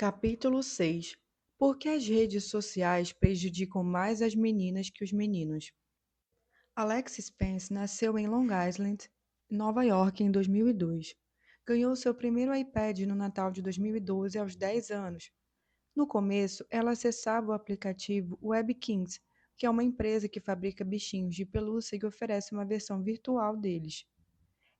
Capítulo 6. Por que as redes sociais prejudicam mais as meninas que os meninos? Alex Spence nasceu em Long Island, Nova York, em 2002. Ganhou seu primeiro iPad no Natal de 2012 aos 10 anos. No começo, ela acessava o aplicativo WebKings, que é uma empresa que fabrica bichinhos de pelúcia e oferece uma versão virtual deles.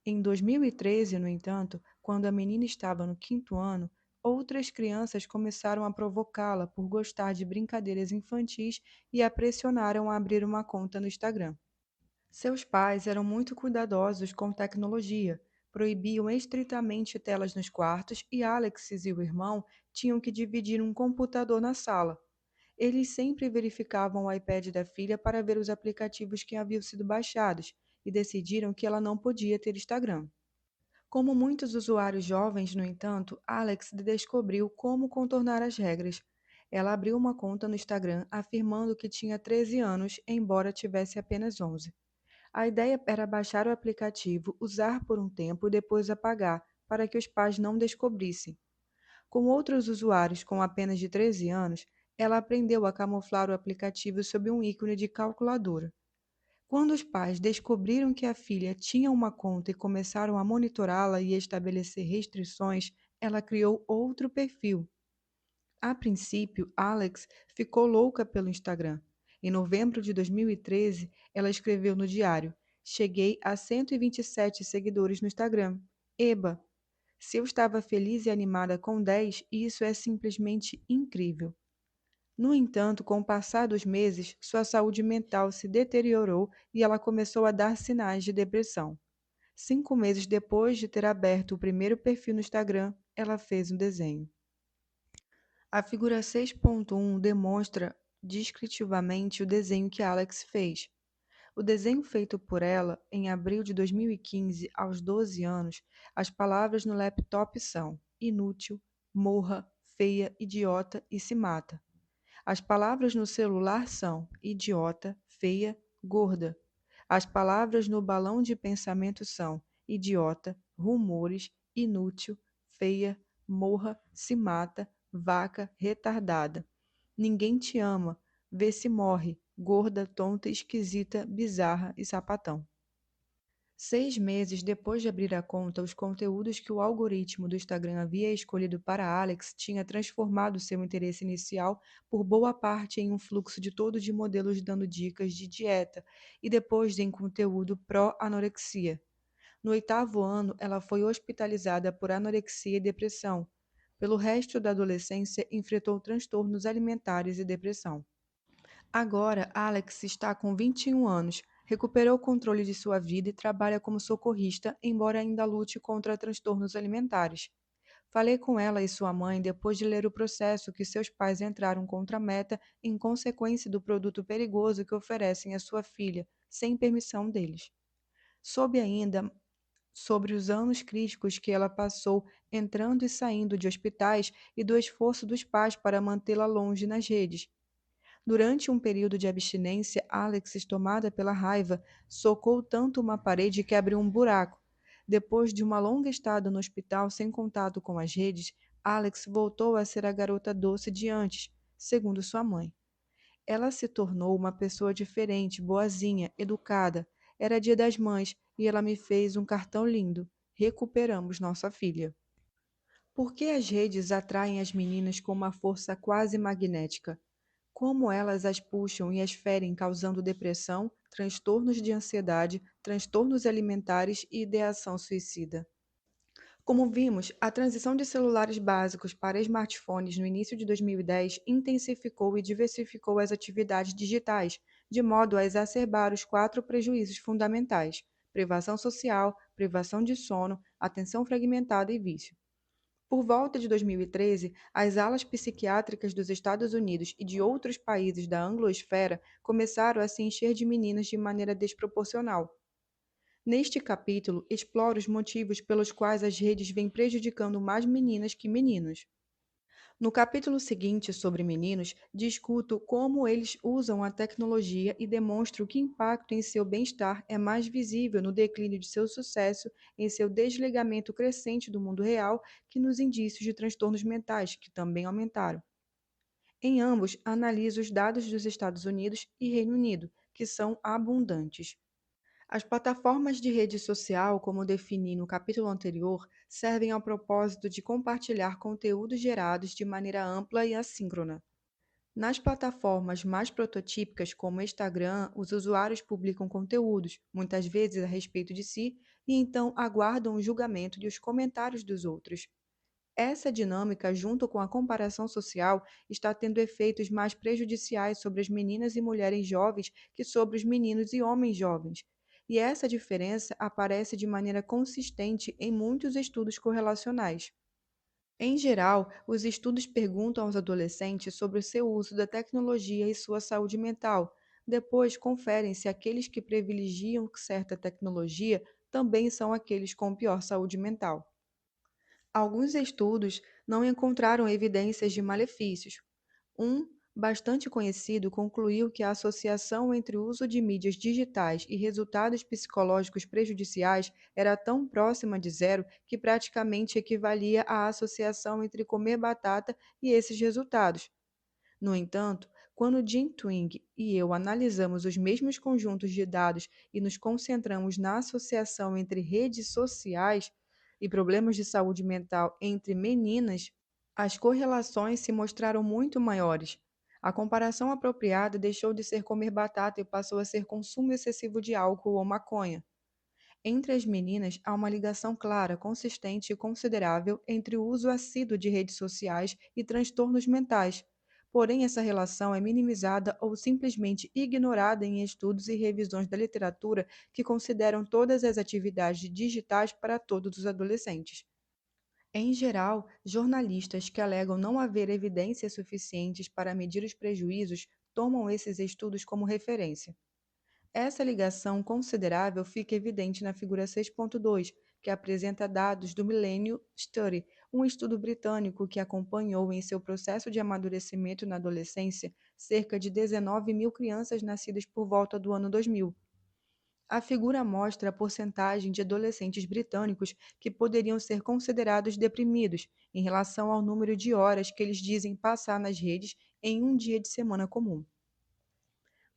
Em 2013, no entanto, quando a menina estava no quinto ano, outras crianças começaram a provocá-la por gostar de brincadeiras infantis e a pressionaram a abrir uma conta no Instagram. Seus pais eram muito cuidadosos com tecnologia, proibiam estritamente telas nos quartos e Alex e o irmão tinham que dividir um computador na sala. Eles sempre verificavam o iPad da filha para ver os aplicativos que haviam sido baixados e decidiram que ela não podia ter Instagram. Como muitos usuários jovens, no entanto, Alex descobriu como contornar as regras. Ela abriu uma conta no Instagram afirmando que tinha 13 anos, embora tivesse apenas 11. A ideia era baixar o aplicativo, usar por um tempo e depois apagar, para que os pais não descobrissem. Com outros usuários com apenas de 13 anos, ela aprendeu a camuflar o aplicativo sob um ícone de calculadora. Quando os pais descobriram que a filha tinha uma conta e começaram a monitorá-la e estabelecer restrições, ela criou outro perfil. A princípio, Alex ficou louca pelo Instagram. Em novembro de 2013, ela escreveu no diário: Cheguei a 127 seguidores no Instagram. Eba! Se eu estava feliz e animada com 10, isso é simplesmente incrível. No entanto, com o passar dos meses, sua saúde mental se deteriorou e ela começou a dar sinais de depressão. 5 meses depois de ter aberto o primeiro perfil no Instagram, ela fez um desenho. A figura 6.1 demonstra descritivamente o desenho que Alex fez. O desenho feito por ela em abril de 2015, aos 12 anos, as palavras no laptop são inútil, morra, feia, idiota e se mata. As palavras no celular são idiota, feia, gorda. As palavras no balão de pensamento são idiota, rumores, inútil, feia, morra, se mata, vaca, retardada. Ninguém te ama, vê se morre, gorda, tonta, esquisita, bizarra e sapatão. 6 meses depois de abrir a conta, os conteúdos que o algoritmo do Instagram havia escolhido para Alex tinha transformado seu interesse inicial por boa parte em um fluxo de todo de modelos dando dicas de dieta e depois em conteúdo pró-anorexia. No oitavo ano, ela foi hospitalizada por anorexia e depressão. Pelo resto da adolescência, enfrentou transtornos alimentares e depressão. Agora, Alex está com 21 anos, recuperou o controle de sua vida e trabalha como socorrista, embora ainda lute contra transtornos alimentares. Falei com ela e sua mãe depois de ler o processo que seus pais entraram contra a Meta em consequência do produto perigoso que oferecem à sua filha, sem permissão deles. Soube ainda sobre os anos críticos que ela passou entrando e saindo de hospitais e do esforço dos pais para mantê-la longe nas redes. Durante um período de abstinência, Alex, tomada pela raiva, socou tanto uma parede que abriu um buraco. Depois de uma longa estada no hospital sem contato com as redes, Alex voltou a ser a garota doce de antes, segundo sua mãe. Ela se tornou uma pessoa diferente, boazinha, educada. Era dia das mães e ela me fez um cartão lindo. Recuperamos nossa filha. Por que as redes atraem as meninas com uma força quase magnética? Como elas as puxam e as ferem, causando depressão, transtornos de ansiedade, transtornos alimentares e ideação suicida. Como vimos, a transição de celulares básicos para smartphones no início de 2010 intensificou e diversificou as atividades digitais, de modo a exacerbar os quatro prejuízos fundamentais: privação social, privação de sono, atenção fragmentada e vício. Por volta de 2013, as alas psiquiátricas dos Estados Unidos e de outros países da anglosfera começaram a se encher de meninas de maneira desproporcional. Neste capítulo, exploro os motivos pelos quais as redes vêm prejudicando mais meninas que meninos. No capítulo seguinte sobre meninos, discuto como eles usam a tecnologia e demonstro que o impacto em seu bem-estar é mais visível no declínio de seu sucesso, em seu desligamento crescente do mundo real, que nos indícios de transtornos mentais, que também aumentaram. Em ambos, analiso os dados dos Estados Unidos e Reino Unido, que são abundantes. As plataformas de rede social, como defini no capítulo anterior, servem ao propósito de compartilhar conteúdos gerados de maneira ampla e assíncrona. Nas plataformas mais prototípicas, como o Instagram, os usuários publicam conteúdos, muitas vezes a respeito de si, e então aguardam o julgamento e os comentários dos outros. Essa dinâmica, junto com a comparação social, está tendo efeitos mais prejudiciais sobre as meninas e mulheres jovens que sobre os meninos e homens jovens. E essa diferença aparece de maneira consistente em muitos estudos correlacionais. Em geral, os estudos perguntam aos adolescentes sobre o seu uso da tecnologia e sua saúde mental. Depois, conferem se aqueles que privilegiam certa tecnologia também são aqueles com pior saúde mental. Alguns estudos não encontraram evidências de malefícios. Um, bastante conhecido, concluiu que a associação entre o uso de mídias digitais e resultados psicológicos prejudiciais era tão próxima de zero que praticamente equivalia à associação entre comer batata e esses resultados. No entanto, quando Jim Twing e eu analisamos os mesmos conjuntos de dados e nos concentramos na associação entre redes sociais e problemas de saúde mental entre meninas, as correlações se mostraram muito maiores. A comparação apropriada deixou de ser comer batata e passou a ser consumo excessivo de álcool ou maconha. Entre as meninas, há uma ligação clara, consistente e considerável entre o uso assíduo de redes sociais e transtornos mentais. Porém, essa relação é minimizada ou simplesmente ignorada em estudos e revisões da literatura que consideram todas as atividades digitais para todos os adolescentes. Em geral, jornalistas que alegam não haver evidências suficientes para medir os prejuízos tomam esses estudos como referência. Essa ligação considerável fica evidente na figura 6.2, que apresenta dados do Millennium Study, um estudo britânico que acompanhou em seu processo de amadurecimento na adolescência cerca de 19 mil crianças nascidas por volta do ano 2000. A figura mostra a porcentagem de adolescentes britânicos que poderiam ser considerados deprimidos em relação ao número de horas que eles dizem passar nas redes em um dia de semana comum.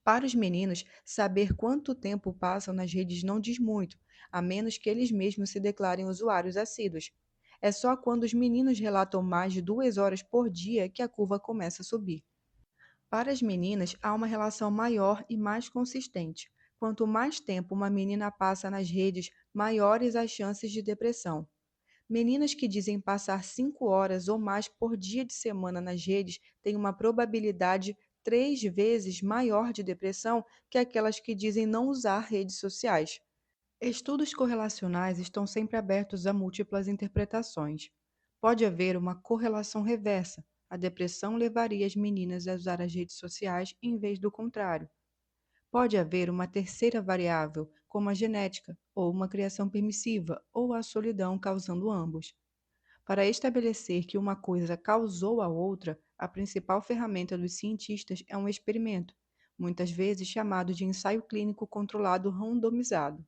Para os meninos, saber quanto tempo passam nas redes não diz muito, a menos que eles mesmos se declarem usuários assíduos. É só quando os meninos relatam mais de 2 horas por dia que a curva começa a subir. Para as meninas, há uma relação maior e mais consistente. Quanto mais tempo uma menina passa nas redes, maiores as chances de depressão. Meninas que dizem passar 5 horas ou mais por dia de semana nas redes têm uma probabilidade 3 vezes maior de depressão que aquelas que dizem não usar redes sociais. Estudos correlacionais estão sempre abertos a múltiplas interpretações. Pode haver uma correlação reversa. A depressão levaria as meninas a usar as redes sociais em vez do contrário. Pode haver uma terceira variável, como a genética, ou uma criação permissiva, ou a solidão causando ambos. Para estabelecer que uma coisa causou a outra, a principal ferramenta dos cientistas é um experimento, muitas vezes chamado de ensaio clínico controlado randomizado,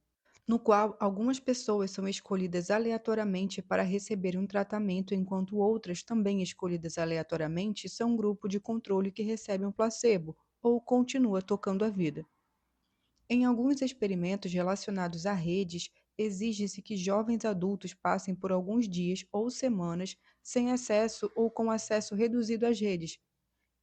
no qual algumas pessoas são escolhidas aleatoriamente para receber um tratamento, enquanto outras, também escolhidas aleatoriamente, são um grupo de controle que recebe um placebo ou continua tocando a vida. Em alguns experimentos relacionados a redes, exige-se que jovens adultos passem por alguns dias ou semanas sem acesso ou com acesso reduzido às redes.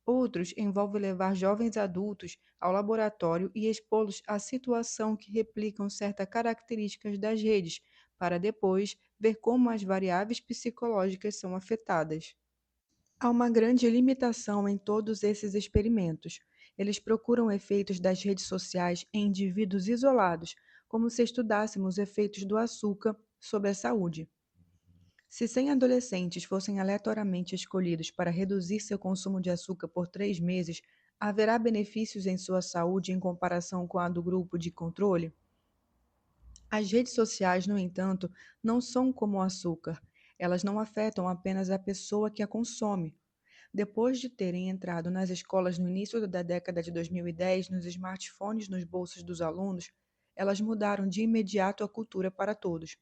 Outros envolvem levar jovens adultos ao laboratório e expô-los à situação que replicam certas características das redes, para depois ver como as variáveis psicológicas são afetadas. Há uma grande limitação em todos esses experimentos. Eles procuram efeitos das redes sociais em indivíduos isolados, como se estudássemos efeitos do açúcar sobre a saúde. Se 100 adolescentes fossem aleatoriamente escolhidos para reduzir seu consumo de açúcar por 3 meses, haverá benefícios em sua saúde em comparação com a do grupo de controle? As redes sociais, no entanto, não são como o açúcar. Elas não afetam apenas a pessoa que a consome. Depois de terem entrado nas escolas no início da década de 2010, nos smartphones nos bolsos dos alunos, elas mudaram de imediato a cultura para todos.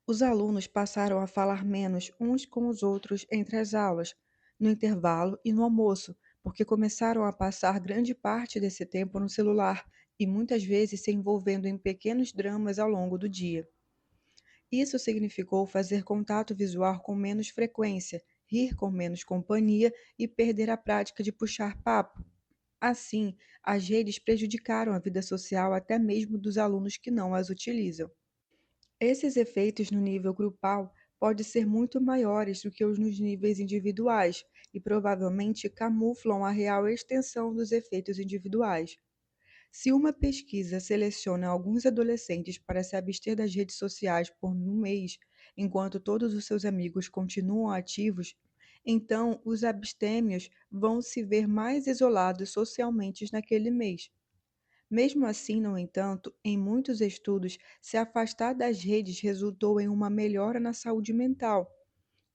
Os alunos passaram a falar menos uns com os outros entre as aulas, no intervalo e no almoço, porque começaram a passar grande parte desse tempo no celular e muitas vezes se envolvendo em pequenos dramas ao longo do dia. Isso significou fazer contato visual com menos frequência, rir com menos companhia e perder a prática de puxar papo. Assim, as redes prejudicaram a vida social até mesmo dos alunos que não as utilizam. Esses efeitos no nível grupal podem ser muito maiores do que os nos níveis individuais e provavelmente camuflam a real extensão dos efeitos individuais. Se uma pesquisa seleciona alguns adolescentes para se abster das redes sociais por um mês, enquanto todos os seus amigos continuam ativos, então os abstêmios vão se ver mais isolados socialmente naquele mês. Mesmo assim, no entanto, em muitos estudos, se afastar das redes resultou em uma melhora na saúde mental.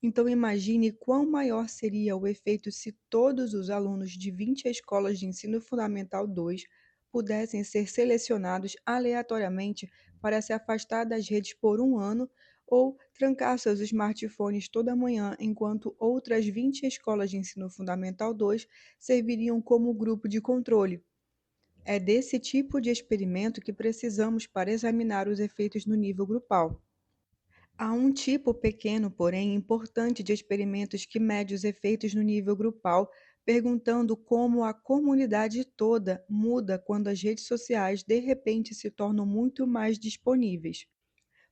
Então, imagine quão maior seria o efeito se todos os alunos de 20 escolas de ensino fundamental 2 pudessem ser selecionados aleatoriamente para se afastar das redes por um ano ou trancar seus smartphones toda manhã, enquanto outras 20 escolas de ensino fundamental 2 serviriam como grupo de controle. É desse tipo de experimento que precisamos para examinar os efeitos no nível grupal. Há um tipo pequeno, porém importante, de experimentos que mede os efeitos no nível grupal, perguntando como a comunidade toda muda quando as redes sociais de repente se tornam muito mais disponíveis.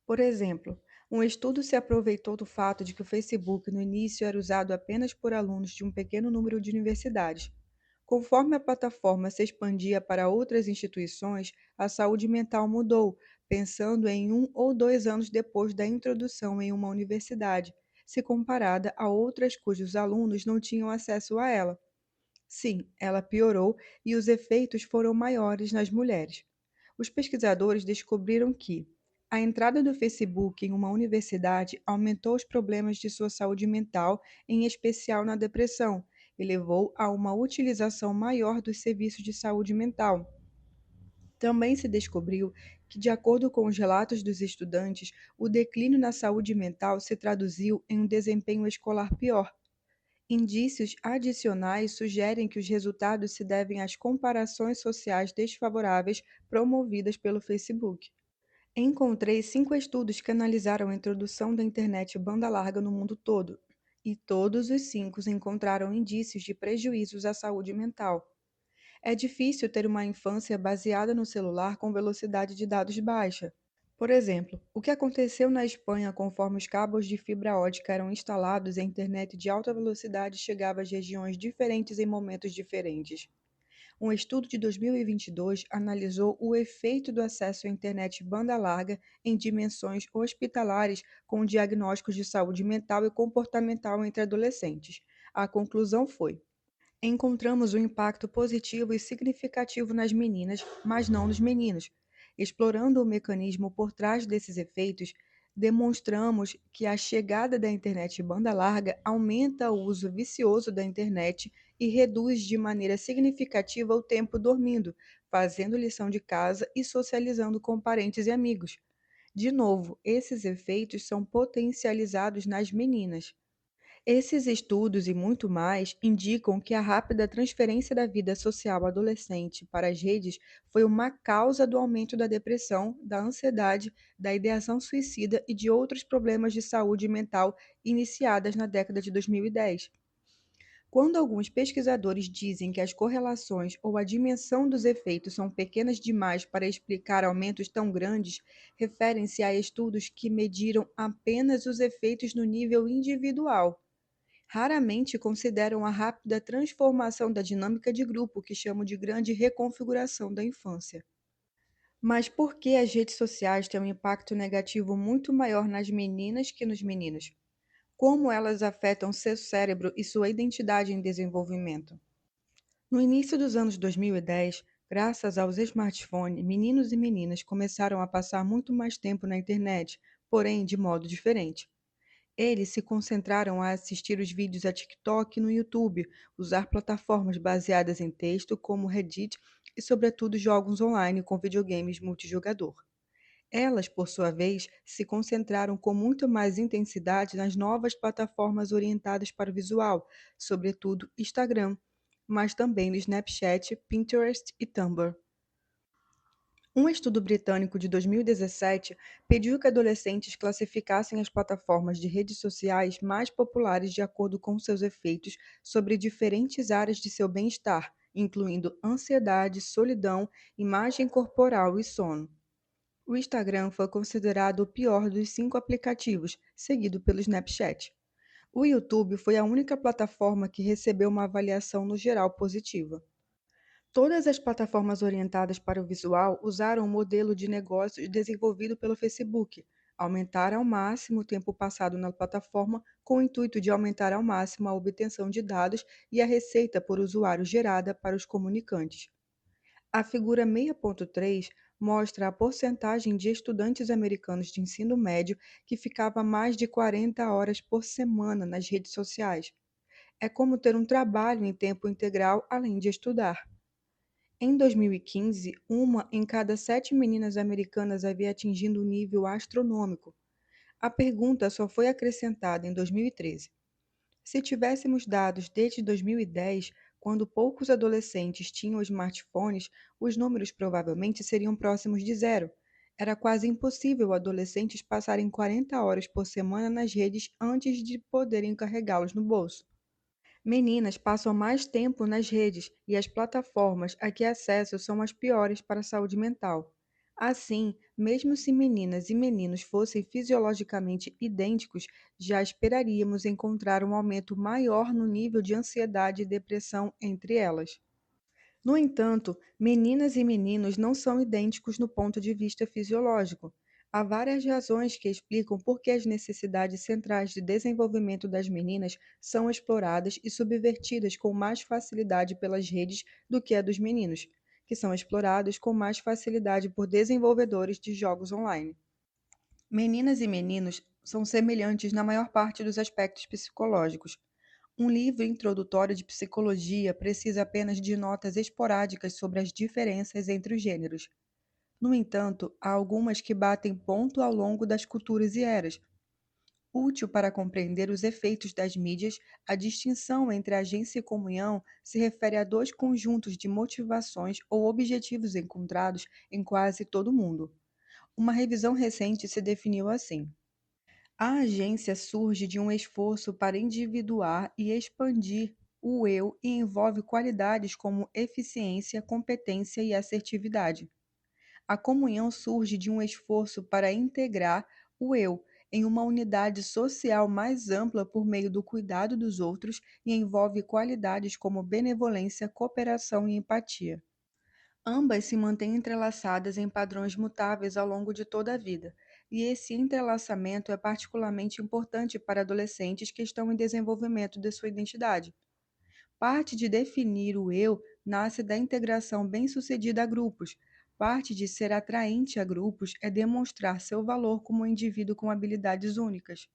Por exemplo, um estudo se aproveitou do fato de que o Facebook no início era usado apenas por alunos de um pequeno número de universidades. Conforme a plataforma se expandia para outras instituições, a saúde mental mudou, pensando em 1 ou 2 anos depois da introdução em uma universidade, se comparada a outras cujos alunos não tinham acesso a ela. Sim, ela piorou e os efeitos foram maiores nas mulheres. Os pesquisadores descobriram que a entrada do Facebook em uma universidade aumentou os problemas de sua saúde mental, em especial na depressão, e levou a uma utilização maior dos serviços de saúde mental. Também se descobriu que, de acordo com os relatos dos estudantes, o declínio na saúde mental se traduziu em um desempenho escolar pior. Indícios adicionais sugerem que os resultados se devem às comparações sociais desfavoráveis promovidas pelo Facebook. Encontrei 5 estudos que analisaram a introdução da internet banda larga no mundo todo, e todos os 5 encontraram indícios de prejuízos à saúde mental. É difícil ter uma infância baseada no celular com velocidade de dados baixa. Por exemplo, o que aconteceu na Espanha conforme os cabos de fibra ótica eram instalados e a internet de alta velocidade chegava às regiões diferentes em momentos diferentes. Um estudo de 2022 analisou o efeito do acesso à internet banda larga em dimensões hospitalares com diagnósticos de saúde mental e comportamental entre adolescentes. A conclusão foi: encontramos um impacto positivo e significativo nas meninas, mas não nos meninos. Explorando o mecanismo por trás desses efeitos, demonstramos que a chegada da internet banda larga aumenta o uso vicioso da internet e reduz de maneira significativa o tempo dormindo, fazendo lição de casa e socializando com parentes e amigos. De novo, esses efeitos são potencializados nas meninas. Esses estudos e muito mais indicam que a rápida transferência da vida social adolescente para as redes foi uma causa do aumento da depressão, da ansiedade, da ideação suicida e de outros problemas de saúde mental iniciadas na década de 2010. Quando alguns pesquisadores dizem que as correlações ou a dimensão dos efeitos são pequenas demais para explicar aumentos tão grandes, referem-se a estudos que mediram apenas os efeitos no nível individual. Raramente consideram a rápida transformação da dinâmica de grupo, que chamo de grande reconfiguração da infância. Mas por que as redes sociais têm um impacto negativo muito maior nas meninas que nos meninos? Como elas afetam seu cérebro e sua identidade em desenvolvimento? No início dos anos 2010, graças aos smartphones, meninos e meninas começaram a passar muito mais tempo na internet, porém de modo diferente. Eles se concentraram a assistir os vídeos a TikTok e no YouTube, usar plataformas baseadas em texto como Reddit e, sobretudo, jogos online com videogames multijogador. Elas, por sua vez, se concentraram com muito mais intensidade nas novas plataformas orientadas para o visual, sobretudo Instagram, mas também no Snapchat, Pinterest e Tumblr. Um estudo britânico de 2017 pediu que adolescentes classificassem as plataformas de redes sociais mais populares de acordo com seus efeitos sobre diferentes áreas de seu bem-estar, incluindo ansiedade, solidão, imagem corporal e sono. O Instagram foi considerado o pior dos 5 aplicativos, seguido pelo Snapchat. O YouTube foi a única plataforma que recebeu uma avaliação no geral positiva. Todas as plataformas orientadas para o visual usaram o modelo de negócios desenvolvido pelo Facebook, aumentar ao máximo o tempo passado na plataforma com o intuito de aumentar ao máximo a obtenção de dados e a receita por usuário gerada para os comunicantes. A figura 6.3 mostra a porcentagem de estudantes americanos de ensino médio que ficava mais de 40 horas por semana nas redes sociais. É como ter um trabalho em tempo integral além de estudar. Em 2015, uma em cada 7 meninas americanas havia atingido um nível astronômico. A pergunta só foi acrescentada em 2013. Se tivéssemos dados desde 2010, quando poucos adolescentes tinham smartphones, os números provavelmente seriam próximos de zero. Era quase impossível adolescentes passarem 40 horas por semana nas redes antes de poderem carregá-los no bolso. Meninas passam mais tempo nas redes e as plataformas a que acesso são as piores para a saúde mental. Assim, mesmo se meninas e meninos fossem fisiologicamente idênticos, já esperaríamos encontrar um aumento maior no nível de ansiedade e depressão entre elas. No entanto, meninas e meninos não são idênticos no ponto de vista fisiológico. Há várias razões que explicam por que as necessidades centrais de desenvolvimento das meninas são exploradas e subvertidas com mais facilidade pelas redes do que a dos meninos, que são explorados com mais facilidade por desenvolvedores de jogos online. Meninas e meninos são semelhantes na maior parte dos aspectos psicológicos. Um livro introdutório de psicologia precisa apenas de notas esporádicas sobre as diferenças entre os gêneros. No entanto, há algumas que batem ponto ao longo das culturas e eras. Útil para compreender os efeitos das mídias, a distinção entre agência e comunhão se refere a dois conjuntos de motivações ou objetivos encontrados em quase todo o mundo. Uma revisão recente se definiu assim: a agência surge de um esforço para individuar e expandir o eu e envolve qualidades como eficiência, competência e assertividade. A comunhão surge de um esforço para integrar o eu em uma unidade social mais ampla por meio do cuidado dos outros e envolve qualidades como benevolência, cooperação e empatia. Ambas se mantêm entrelaçadas em padrões mutáveis ao longo de toda a vida, e esse entrelaçamento é particularmente importante para adolescentes que estão em desenvolvimento de sua identidade. Parte de definir o eu nasce da integração bem-sucedida a grupos. Parte de ser atraente a grupos é demonstrar seu valor como um indivíduo com habilidades únicas.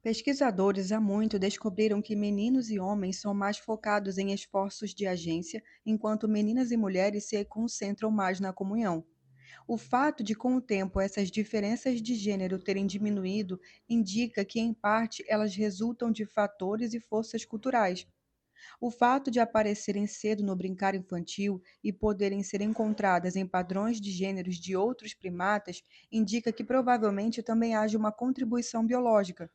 Pesquisadores há muito descobriram que meninos e homens são mais focados em esforços de agência, enquanto meninas e mulheres se concentram mais na comunhão. O fato de, com o tempo, essas diferenças de gênero terem diminuído indica que, em parte, elas resultam de fatores e forças culturais. O fato de aparecerem cedo no brincar infantil e poderem ser encontradas em padrões de gêneros de outros primatas indica que provavelmente também haja uma contribuição biológica.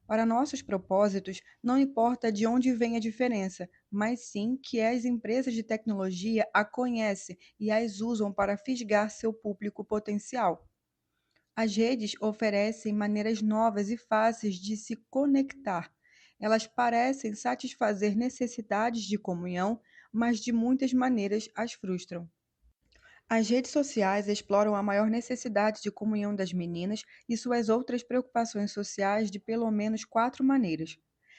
Para nossos propósitos, não importa de onde vem a diferença, mas sim que as empresas de tecnologia a conhecem e as usam para fisgar seu público potencial. As redes oferecem maneiras novas e fáceis de se conectar. Elas parecem satisfazer necessidades de comunhão, mas de muitas maneiras as frustram. As redes sociais exploram a maior necessidade de comunhão das meninas e suas outras preocupações sociais de pelo menos 4 maneiras.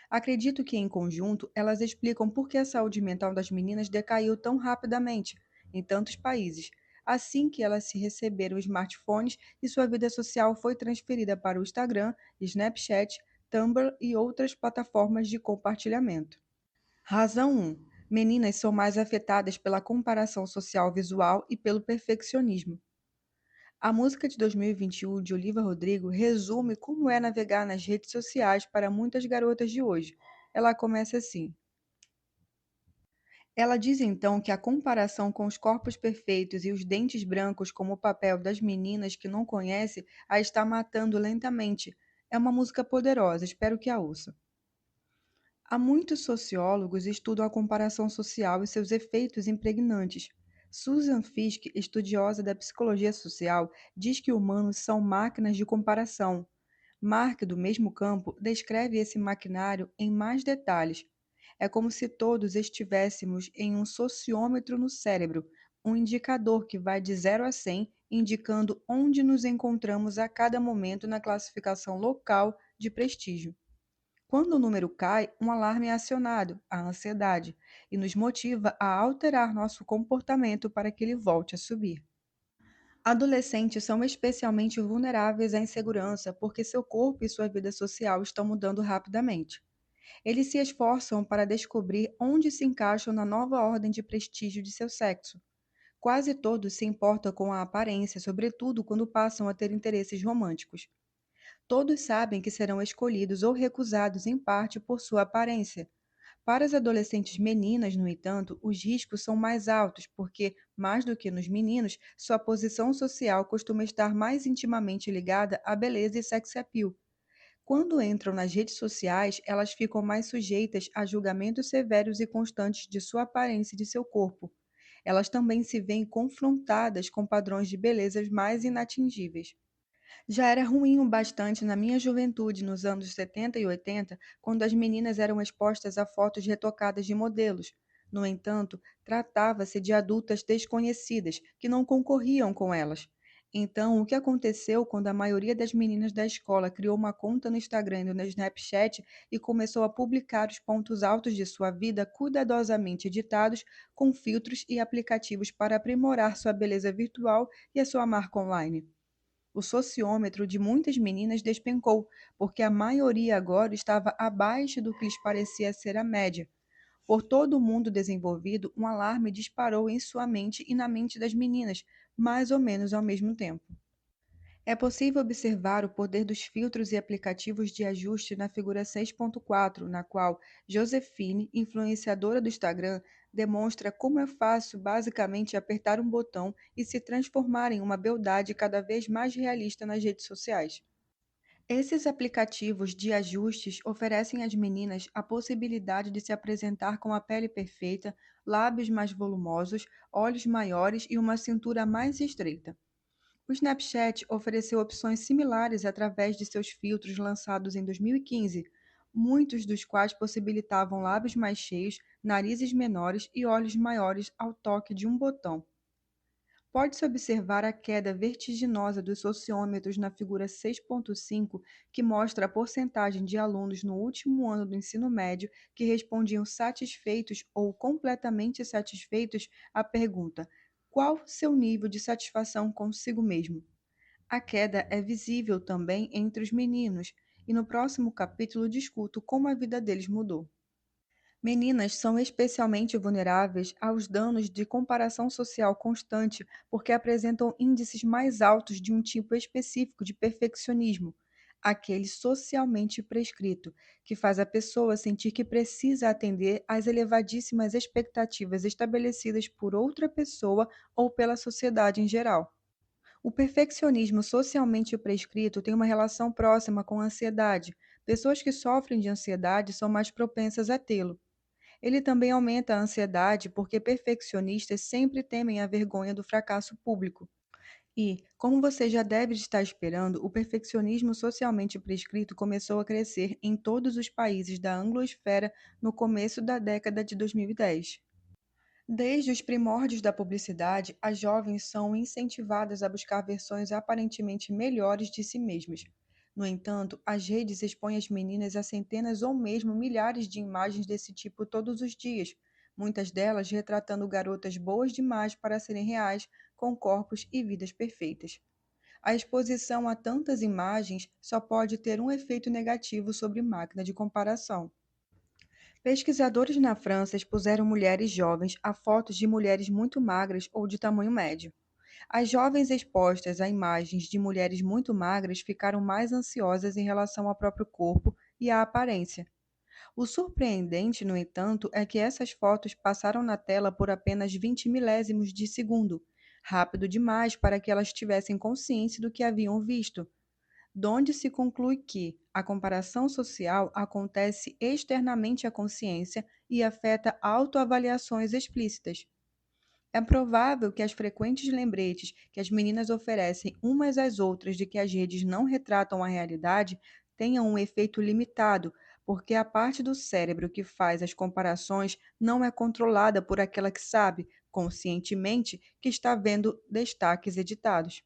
Acredito que, em conjunto, elas explicam por que a saúde mental das meninas decaiu tão rapidamente em tantos países, assim que elas se receberam smartphones e sua vida social foi transferida para o Instagram, Snapchat, Tumblr e outras plataformas de compartilhamento. Razão 1. Meninas são mais afetadas pela comparação social visual e pelo perfeccionismo. A música de 2021 de Olivia Rodrigo resume como é navegar nas redes sociais para muitas garotas de hoje. Ela começa assim: ela diz então que a comparação com os corpos perfeitos e os dentes brancos como o papel das meninas que não conhece a está matando lentamente. É uma música poderosa, espero que a ouça. Há muitos sociólogos estudam a comparação social e seus efeitos impregnantes. Susan Fiske, estudiosa da psicologia social, diz que humanos são máquinas de comparação. Mark, do mesmo campo, descreve esse maquinário em mais detalhes. É como se todos estivéssemos em um sociômetro no cérebro, um indicador que vai de 0 a 100, indicando onde nos encontramos a cada momento na classificação local de prestígio. Quando o número cai, um alarme é acionado, a ansiedade, e nos motiva a alterar nosso comportamento para que ele volte a subir. Adolescentes são especialmente vulneráveis à insegurança porque seu corpo e sua vida social estão mudando rapidamente. Eles se esforçam para descobrir onde se encaixam na nova ordem de prestígio de seu sexo. Quase todos se importam com a aparência, sobretudo quando passam a ter interesses românticos. Todos sabem que serão escolhidos ou recusados em parte por sua aparência. Para as adolescentes meninas, no entanto, os riscos são mais altos, porque, mais do que nos meninos, sua posição social costuma estar mais intimamente ligada à beleza e sex appeal. Quando entram nas redes sociais, elas ficam mais sujeitas a julgamentos severos e constantes de sua aparência e de seu corpo. Elas também se veem confrontadas com padrões de beleza mais inatingíveis. Já era ruim o bastante na minha juventude, nos anos 70 e 80, quando as meninas eram expostas a fotos retocadas de modelos. No entanto, tratava-se de adultas desconhecidas, que não concorriam com elas. Então, o que aconteceu quando a maioria das meninas da escola criou uma conta no Instagram e no Snapchat e começou a publicar os pontos altos de sua vida cuidadosamente editados com filtros e aplicativos para aprimorar sua beleza virtual e a sua marca online? O sociômetro de muitas meninas despencou, porque a maioria agora estava abaixo do que lhes parecia ser a média. Por todo o mundo desenvolvido, um alarme disparou em sua mente e na mente das meninas, mais ou menos ao mesmo tempo. É possível observar o poder dos filtros e aplicativos de ajuste na figura 6.4, na qual Josephine, influenciadora do Instagram, demonstra como é fácil basicamente apertar um botão e se transformar em uma beldade cada vez mais realista nas redes sociais. Esses aplicativos de ajustes oferecem às meninas a possibilidade de se apresentar com a pele perfeita, lábios mais volumosos, olhos maiores e uma cintura mais estreita. O Snapchat ofereceu opções similares através de seus filtros lançados em 2015, muitos dos quais possibilitavam lábios mais cheios, narizes menores e olhos maiores ao toque de um botão. Pode-se observar a queda vertiginosa dos sociômetros na figura 6.5, que mostra a porcentagem de alunos no último ano do ensino médio que respondiam satisfeitos ou completamente satisfeitos à pergunta: qual seu nível de satisfação consigo mesmo? A queda é visível também entre os meninos, e no próximo capítulo discuto como a vida deles mudou. Meninas são especialmente vulneráveis aos danos de comparação social constante porque apresentam índices mais altos de um tipo específico de perfeccionismo, aquele socialmente prescrito, que faz a pessoa sentir que precisa atender às elevadíssimas expectativas estabelecidas por outra pessoa ou pela sociedade em geral. O perfeccionismo socialmente prescrito tem uma relação próxima com a ansiedade. Pessoas que sofrem de ansiedade são mais propensas a tê-lo. Ele também aumenta a ansiedade porque perfeccionistas sempre temem a vergonha do fracasso público. E, como você já deve estar esperando, o perfeccionismo socialmente prescrito começou a crescer em todos os países da anglosfera no começo da década de 2010. Desde os primórdios da publicidade, as jovens são incentivadas a buscar versões aparentemente melhores de si mesmas. No entanto, as redes expõem as meninas a centenas ou mesmo milhares de imagens desse tipo todos os dias, muitas delas retratando garotas boas demais para serem reais, com corpos e vidas perfeitas. A exposição a tantas imagens só pode ter um efeito negativo sobre máquina de comparação. Pesquisadores na França expuseram mulheres jovens a fotos de mulheres muito magras ou de tamanho médio. As jovens expostas a imagens de mulheres muito magras ficaram mais ansiosas em relação ao próprio corpo e à aparência. O surpreendente, no entanto, é que essas fotos passaram na tela por apenas 20 milésimos de segundo, rápido demais para que elas tivessem consciência do que haviam visto, donde se conclui que a comparação social acontece externamente à consciência e afeta autoavaliações explícitas. É provável que as frequentes lembretes que as meninas oferecem umas às outras de que as redes não retratam a realidade tenham um efeito limitado, porque a parte do cérebro que faz as comparações não é controlada por aquela que sabe, conscientemente, que está vendo destaques editados.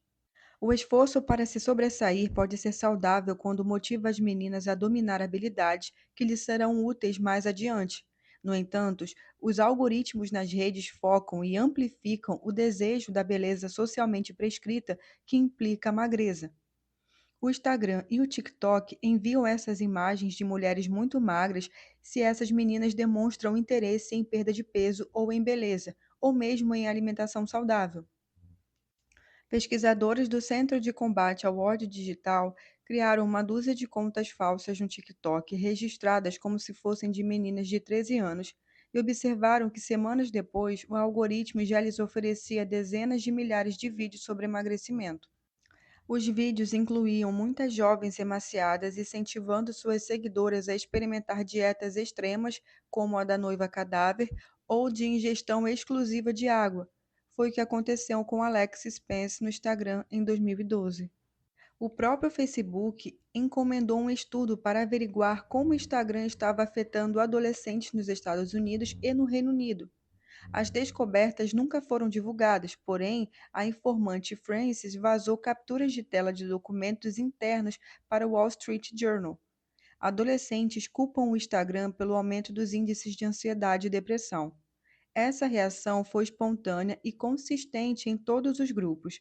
O esforço para se sobressair pode ser saudável quando motiva as meninas a dominar habilidades que lhes serão úteis mais adiante. No entanto, os algoritmos nas redes focam e amplificam o desejo da beleza socialmente prescrita que implica a magreza. O Instagram e o TikTok enviam essas imagens de mulheres muito magras se essas meninas demonstram interesse em perda de peso ou em beleza, ou mesmo em alimentação saudável. Pesquisadores do Centro de Combate ao Ódio Digital criaram uma dúzia de contas falsas no TikTok, registradas como se fossem de meninas de 13 anos, e observaram que semanas depois o algoritmo já lhes oferecia dezenas de milhares de vídeos sobre emagrecimento. Os vídeos incluíam muitas jovens emaciadas incentivando suas seguidoras a experimentar dietas extremas, como a da noiva cadáver, ou de ingestão exclusiva de água. Foi o que aconteceu com Alex Spence no Instagram em 2012. O próprio Facebook encomendou um estudo para averiguar como o Instagram estava afetando adolescentes nos Estados Unidos e no Reino Unido. As descobertas nunca foram divulgadas, porém, a informante Frances vazou capturas de tela de documentos internos para o Wall Street Journal. Adolescentes culpam o Instagram pelo aumento dos índices de ansiedade e depressão. Essa reação foi espontânea e consistente em todos os grupos.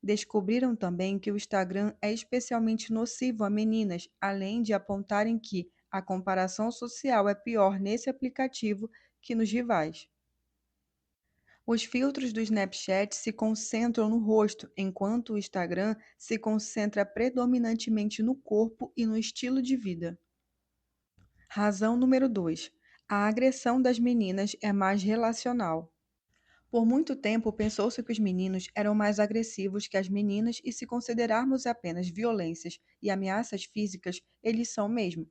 Descobriram também que o Instagram é especialmente nocivo a meninas, além de apontarem que a comparação social é pior nesse aplicativo que nos rivais. Os filtros do Snapchat se concentram no rosto, enquanto o Instagram se concentra predominantemente no corpo e no estilo de vida. Razão número 2. A agressão das meninas é mais relacional. Por muito tempo, pensou-se que os meninos eram mais agressivos que as meninas, e se considerarmos apenas violências e ameaças físicas, eles são mesmo.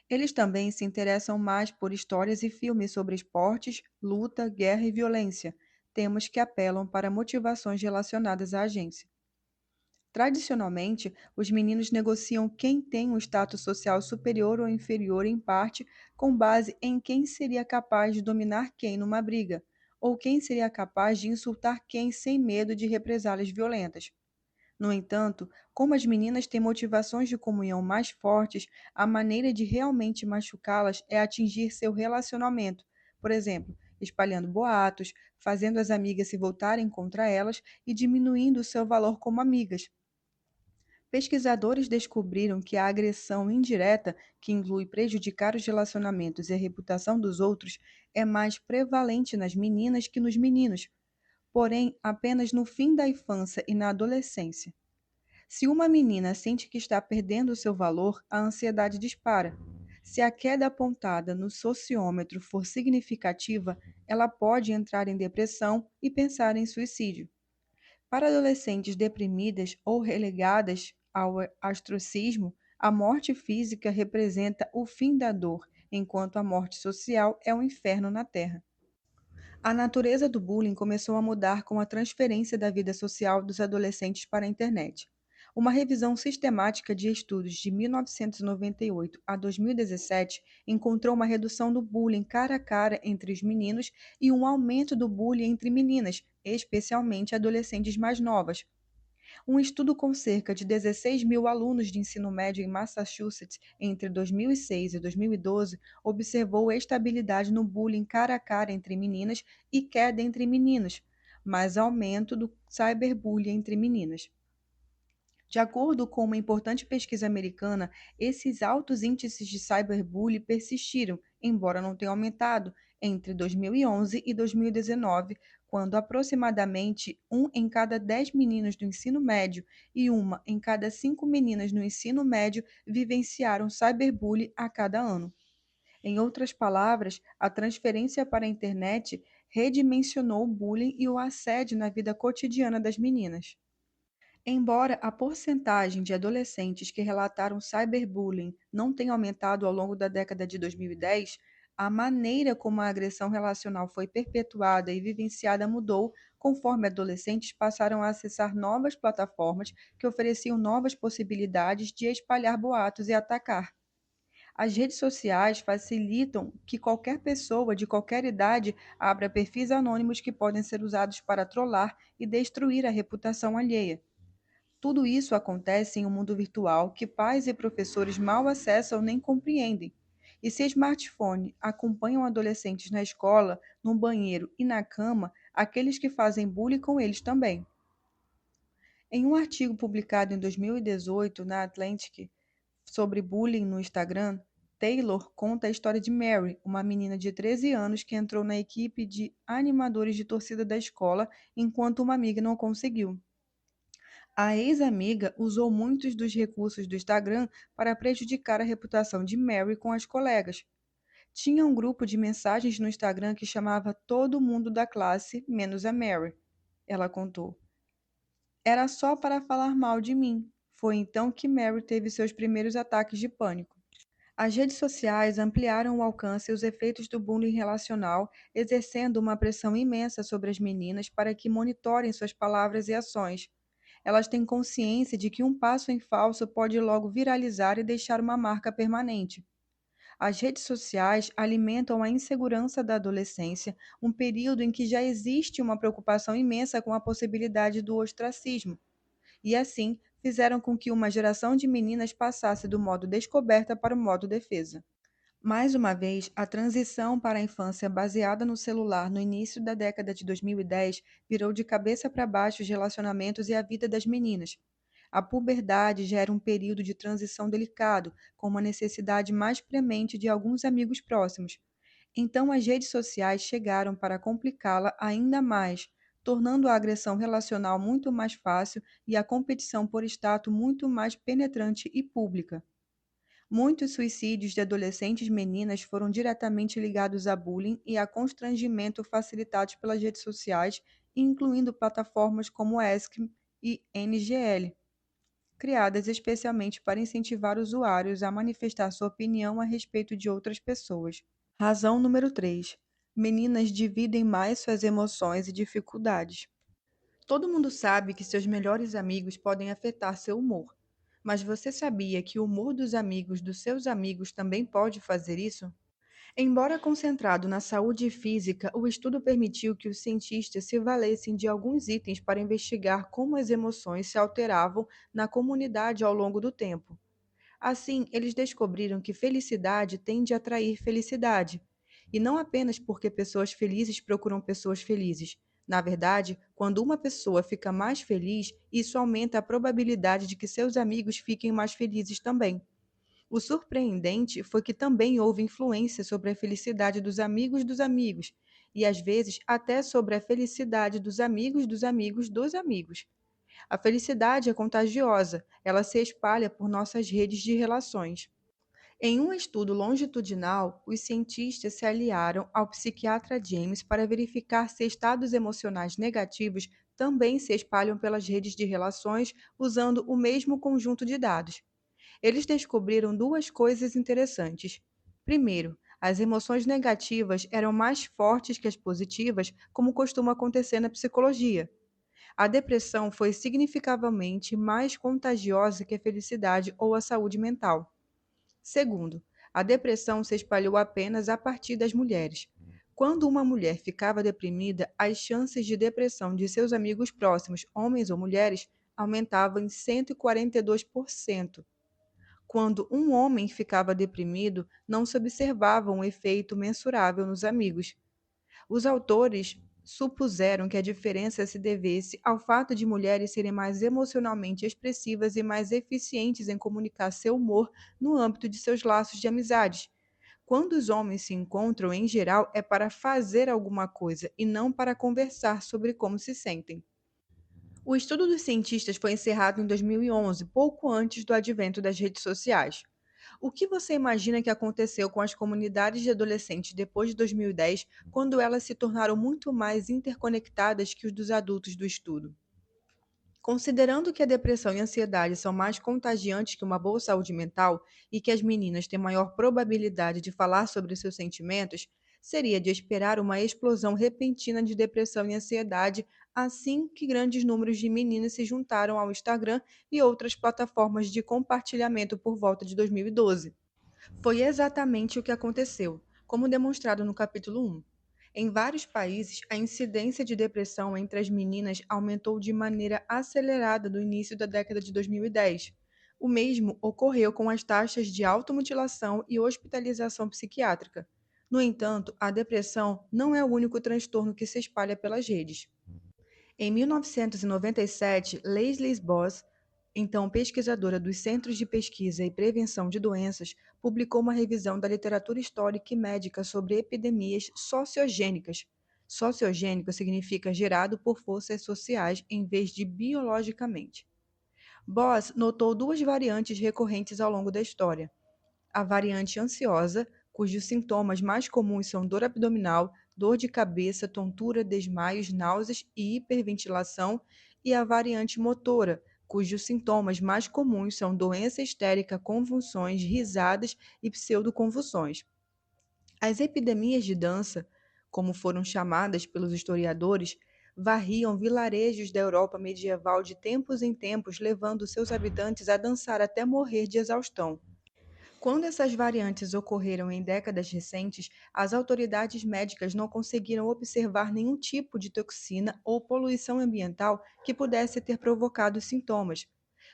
Eles também se interessam mais por histórias e filmes sobre esportes, luta, guerra e violência, temas que apelam para motivações relacionadas à agência. Tradicionalmente, os meninos negociam quem tem um status social superior ou inferior, em parte com base em quem seria capaz de dominar quem numa briga, ou quem seria capaz de insultar quem sem medo de represálias violentas. No entanto, como as meninas têm motivações de comunhão mais fortes, a maneira de realmente machucá-las é atingir seu relacionamento, por exemplo, espalhando boatos, fazendo as amigas se voltarem contra elas e diminuindo o seu valor como amigas. Pesquisadores descobriram que a agressão indireta, que inclui prejudicar os relacionamentos e a reputação dos outros, é mais prevalente nas meninas que nos meninos, porém apenas no fim da infância e na adolescência. Se uma menina sente que está perdendo o seu valor, a ansiedade dispara. Se a queda apontada no sociômetro for significativa, ela pode entrar em depressão e pensar em suicídio. Para adolescentes deprimidas ou relegadas ao ostracismo, a morte física representa o fim da dor, enquanto a morte social é um inferno na Terra. A natureza do bullying começou a mudar com a transferência da vida social dos adolescentes para a internet. Uma revisão sistemática de estudos de 1998 a 2017 encontrou uma redução do bullying cara a cara entre os meninos e um aumento do bullying entre meninas, especialmente adolescentes mais novas. Um estudo com cerca de 16 mil alunos de ensino médio em Massachusetts entre 2006 e 2012 observou estabilidade no bullying cara a cara entre meninas e queda entre meninos, mas aumento do cyberbullying entre meninas. De acordo com uma importante pesquisa americana, esses altos índices de cyberbullying persistiram, embora não tenham aumentado, entre 2011 e 2019, quando aproximadamente um em cada 10 meninos do ensino médio e uma em cada 5 meninas no ensino médio vivenciaram cyberbullying a cada ano. Em outras palavras, a transferência para a internet redimensionou o bullying e o assédio na vida cotidiana das meninas. Embora a porcentagem de adolescentes que relataram cyberbullying não tenha aumentado ao longo da década de 2010, a maneira como a agressão relacional foi perpetuada e vivenciada mudou conforme adolescentes passaram a acessar novas plataformas que ofereciam novas possibilidades de espalhar boatos e atacar. As redes sociais facilitam que qualquer pessoa de qualquer idade abra perfis anônimos que podem ser usados para trollar e destruir a reputação alheia. Tudo isso acontece em um mundo virtual que pais e professores mal acessam nem compreendem. E se smartphone acompanham adolescentes na escola, no banheiro e na cama, aqueles que fazem bullying com eles também. Em um artigo publicado em 2018 na Atlantic sobre bullying no Instagram, Taylor conta a história de Mary, uma menina de 13 anos que entrou na equipe de animadores de torcida da escola enquanto uma amiga não conseguiu. A ex-amiga usou muitos dos recursos do Instagram para prejudicar a reputação de Mary com as colegas. Tinha um grupo de mensagens no Instagram que chamava todo mundo da classe, menos a Mary. Ela contou. Era só para falar mal de mim. Foi então que Mary teve seus primeiros ataques de pânico. As redes sociais ampliaram o alcance e os efeitos do bullying relacional, exercendo uma pressão imensa sobre as meninas para que monitorem suas palavras e ações. Elas têm consciência de que um passo em falso pode logo viralizar e deixar uma marca permanente. As redes sociais alimentam a insegurança da adolescência, um período em que já existe uma preocupação imensa com a possibilidade do ostracismo, e assim fizeram com que uma geração de meninas passasse do modo descoberta para o modo defesa. Mais uma vez, a transição para a infância baseada no celular no início da década de 2010 virou de cabeça para baixo os relacionamentos e a vida das meninas. A puberdade já era um período de transição delicado, com uma necessidade mais premente de alguns amigos próximos. Então, as redes sociais chegaram para complicá-la ainda mais, tornando a agressão relacional muito mais fácil e a competição por status muito mais penetrante e pública. Muitos suicídios de adolescentes meninas foram diretamente ligados a bullying e a constrangimento facilitados pelas redes sociais, incluindo plataformas como Ask e NGL, criadas especialmente para incentivar usuários a manifestar sua opinião a respeito de outras pessoas. Razão número 3: meninas dividem mais suas emoções e dificuldades. Todo mundo sabe que seus melhores amigos podem afetar seu humor. Mas você sabia que o humor dos amigos dos seus amigos também pode fazer isso? Embora concentrado na saúde física, o estudo permitiu que os cientistas se valessem de alguns itens para investigar como as emoções se alteravam na comunidade ao longo do tempo. Assim, eles descobriram que felicidade tende a atrair felicidade. E não apenas porque pessoas felizes procuram pessoas felizes. Na verdade, quando uma pessoa fica mais feliz, isso aumenta a probabilidade de que seus amigos fiquem mais felizes também. O surpreendente foi que também houve influência sobre a felicidade dos amigos, e às vezes até sobre a felicidade dos amigos dos amigos dos amigos. A felicidade é contagiosa, ela se espalha por nossas redes de relações. Em um estudo longitudinal, os cientistas se aliaram ao psiquiatra James para verificar se estados emocionais negativos também se espalham pelas redes de relações usando o mesmo conjunto de dados. Eles descobriram duas coisas interessantes. Primeiro, as emoções negativas eram mais fortes que as positivas, como costuma acontecer na psicologia. A depressão foi significativamente mais contagiosa que a felicidade ou a saúde mental. Segundo, a depressão se espalhou apenas a partir das mulheres. Quando uma mulher ficava deprimida, as chances de depressão de seus amigos próximos, homens ou mulheres, aumentavam em 142%. Quando um homem ficava deprimido, não se observava um efeito mensurável nos amigos. Os autores supuseram que a diferença se devesse ao fato de mulheres serem mais emocionalmente expressivas e mais eficientes em comunicar seu humor no âmbito de seus laços de amizades. Quando os homens se encontram, em geral, é para fazer alguma coisa e não para conversar sobre como se sentem. O estudo dos cientistas foi encerrado em 2011, pouco antes do advento das redes sociais. O que você imagina que aconteceu com as comunidades de adolescentes depois de 2010, quando elas se tornaram muito mais interconectadas que os dos adultos do estudo? Considerando que a depressão e a ansiedade são mais contagiantes que uma boa saúde mental e que as meninas têm maior probabilidade de falar sobre seus sentimentos, seria de esperar uma explosão repentina de depressão e ansiedade assim que grandes números de meninas se juntaram ao Instagram e outras plataformas de compartilhamento por volta de 2012. Foi exatamente o que aconteceu, como demonstrado no capítulo 1. Em vários países, a incidência de depressão entre as meninas aumentou de maneira acelerada no início da década de 2010. O mesmo ocorreu com as taxas de automutilação e hospitalização psiquiátrica. No entanto, a depressão não é o único transtorno que se espalha pelas redes. Em 1997, Leslie Boss, então pesquisadora dos Centros de Pesquisa e Prevenção de Doenças, publicou uma revisão da literatura histórica e médica sobre epidemias sociogênicas. Sociogênico significa gerado por forças sociais em vez de biologicamente. Boss notou duas variantes recorrentes ao longo da história: a variante ansiosa, cujos sintomas mais comuns são dor abdominal, dor de cabeça, tontura, desmaios, náuseas e hiperventilação, e a variante motora, cujos sintomas mais comuns são doença histérica, convulsões, risadas e pseudoconvulsões. As epidemias de dança, como foram chamadas pelos historiadores, varriam vilarejos da Europa medieval de tempos em tempos, levando seus habitantes a dançar até morrer de exaustão. Quando essas variantes ocorreram em décadas recentes, as autoridades médicas não conseguiram observar nenhum tipo de toxina ou poluição ambiental que pudesse ter provocado os sintomas.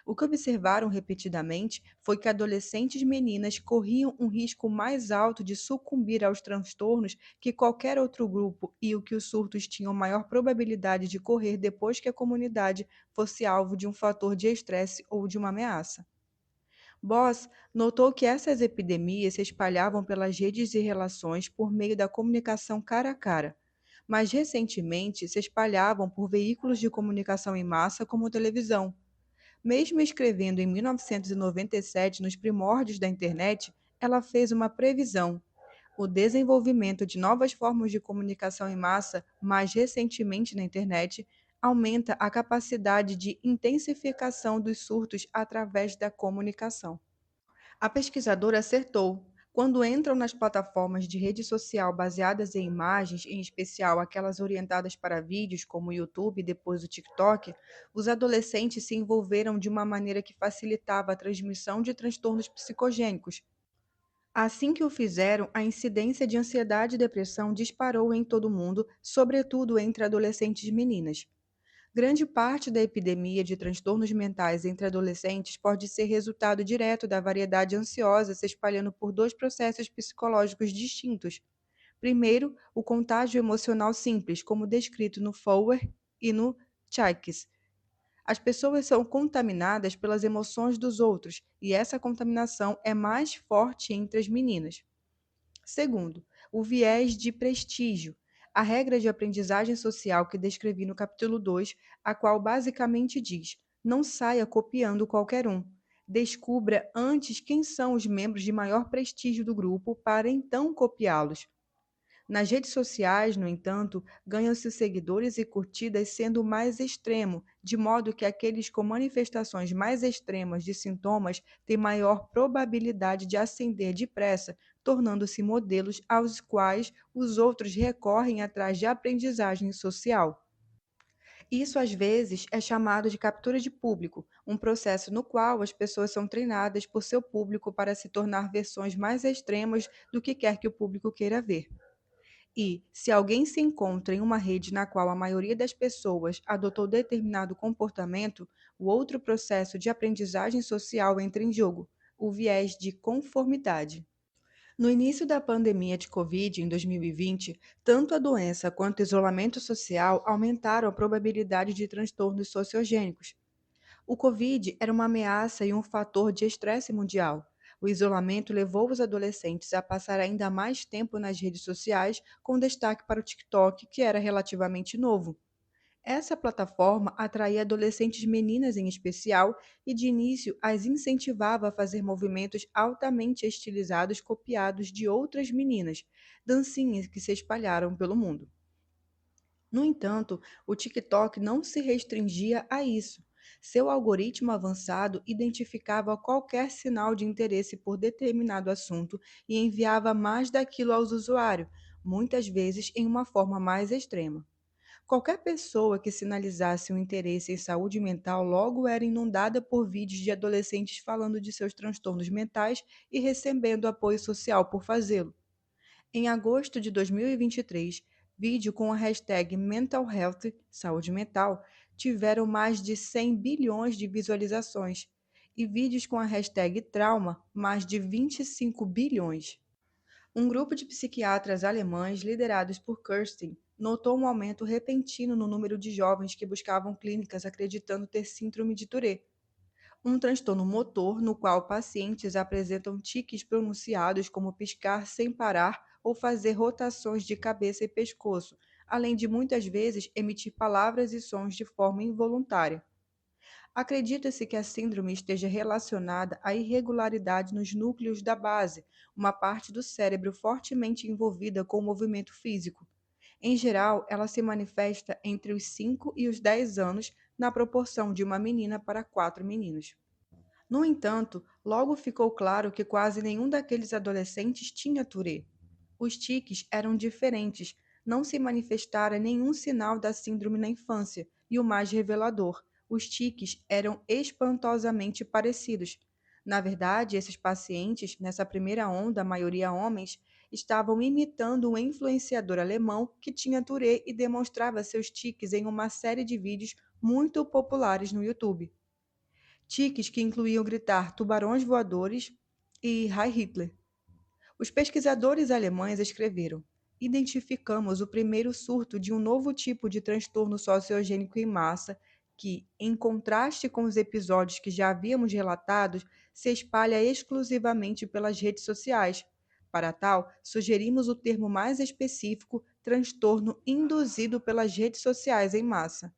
O que observaram repetidamente foi que adolescentes meninas corriam um risco mais alto de sucumbir aos transtornos que qualquer outro grupo e o que os surtos tinham maior probabilidade de correr depois que a comunidade fosse alvo de um fator de estresse ou de uma ameaça. Boss notou que essas epidemias se espalhavam pelas redes de relações por meio da comunicação cara a cara, mas recentemente se espalhavam por veículos de comunicação em massa como televisão. Mesmo escrevendo em 1997, nos primórdios da internet, ela fez uma previsão: o desenvolvimento de novas formas de comunicação em massa, mais recentemente na internet, aumenta a capacidade de intensificação dos surtos através da comunicação. A pesquisadora acertou. Quando entram nas plataformas de rede social baseadas em imagens, em especial aquelas orientadas para vídeos, como o YouTube e depois o TikTok, os adolescentes se envolveram de uma maneira que facilitava a transmissão de transtornos psicogênicos. Assim que o fizeram, a incidência de ansiedade e depressão disparou em todo o mundo, sobretudo entre adolescentes meninas. Grande parte da epidemia de transtornos mentais entre adolescentes pode ser resultado direto da variedade ansiosa se espalhando por dois processos psicológicos distintos. Primeiro, o contágio emocional simples, como descrito no Fowler e no Chikes. As pessoas são contaminadas pelas emoções dos outros, e essa contaminação é mais forte entre as meninas. Segundo, o viés de prestígio, a regra de aprendizagem social que descrevi no capítulo 2, a qual basicamente diz: não saia copiando qualquer um. Descubra antes quem são os membros de maior prestígio do grupo para então copiá-los. Nas redes sociais, no entanto, ganham-se seguidores e curtidas sendo o mais extremo, de modo que aqueles com manifestações mais extremas de sintomas têm maior probabilidade de ascender depressa, tornando-se modelos aos quais os outros recorrem atrás de aprendizagem social. Isso às vezes é chamado de captura de público, um processo no qual as pessoas são treinadas por seu público para se tornar versões mais extremas do que quer que o público queira ver. E, se alguém se encontra em uma rede na qual a maioria das pessoas adotou determinado comportamento, o outro processo de aprendizagem social entra em jogo, o viés de conformidade. No início da pandemia de Covid, em 2020, tanto a doença quanto o isolamento social aumentaram a probabilidade de transtornos sociogênicos. O Covid era uma ameaça e um fator de estresse mundial. O isolamento levou os adolescentes a passar ainda mais tempo nas redes sociais, com destaque para o TikTok, que era relativamente novo. Essa plataforma atraía adolescentes meninas em especial e, de início, as incentivava a fazer movimentos altamente estilizados copiados de outras meninas, dancinhas que se espalharam pelo mundo. No entanto, o TikTok não se restringia a isso. Seu algoritmo avançado identificava qualquer sinal de interesse por determinado assunto e enviava mais daquilo aos usuários, muitas vezes em uma forma mais extrema. Qualquer pessoa que sinalizasse um interesse em saúde mental logo era inundada por vídeos de adolescentes falando de seus transtornos mentais e recebendo apoio social por fazê-lo. Em agosto de 2023, vídeo com a hashtag Mental Health, saúde mental, tiveram mais de 100 bilhões de visualizações, e vídeos com a hashtag Trauma, mais de 25 bilhões. Um grupo de psiquiatras alemães, liderados por Kirsten, notou um aumento repentino no número de jovens que buscavam clínicas acreditando ter síndrome de Tourette, um transtorno motor no qual pacientes apresentam tiques pronunciados como piscar sem parar ou fazer rotações de cabeça e pescoço, além de muitas vezes emitir palavras e sons de forma involuntária. Acredita-se que a síndrome esteja relacionada à irregularidade nos núcleos da base, uma parte do cérebro fortemente envolvida com o movimento físico. Em geral, ela se manifesta entre os 5 e os 10 anos, na proporção de uma menina para 4 meninos. No entanto, logo ficou claro que quase nenhum daqueles adolescentes tinha Tourette. Os tiques eram diferentes, não se manifestara nenhum sinal da síndrome na infância, e o mais revelador, os tiques eram espantosamente parecidos. Na verdade, esses pacientes, nessa primeira onda, a maioria homens, estavam imitando um influenciador alemão que tinha Tourette e demonstrava seus tiques em uma série de vídeos muito populares no YouTube. Tiques que incluíam gritar tubarões voadores e Heil Hitler. Os pesquisadores alemães escreveram: identificamos o primeiro surto de um novo tipo de transtorno sociogênico em massa que, em contraste com os episódios que já havíamos relatados, se espalha exclusivamente pelas redes sociais. Para tal, sugerimos o termo mais específico, transtorno induzido pelas redes sociais em massa.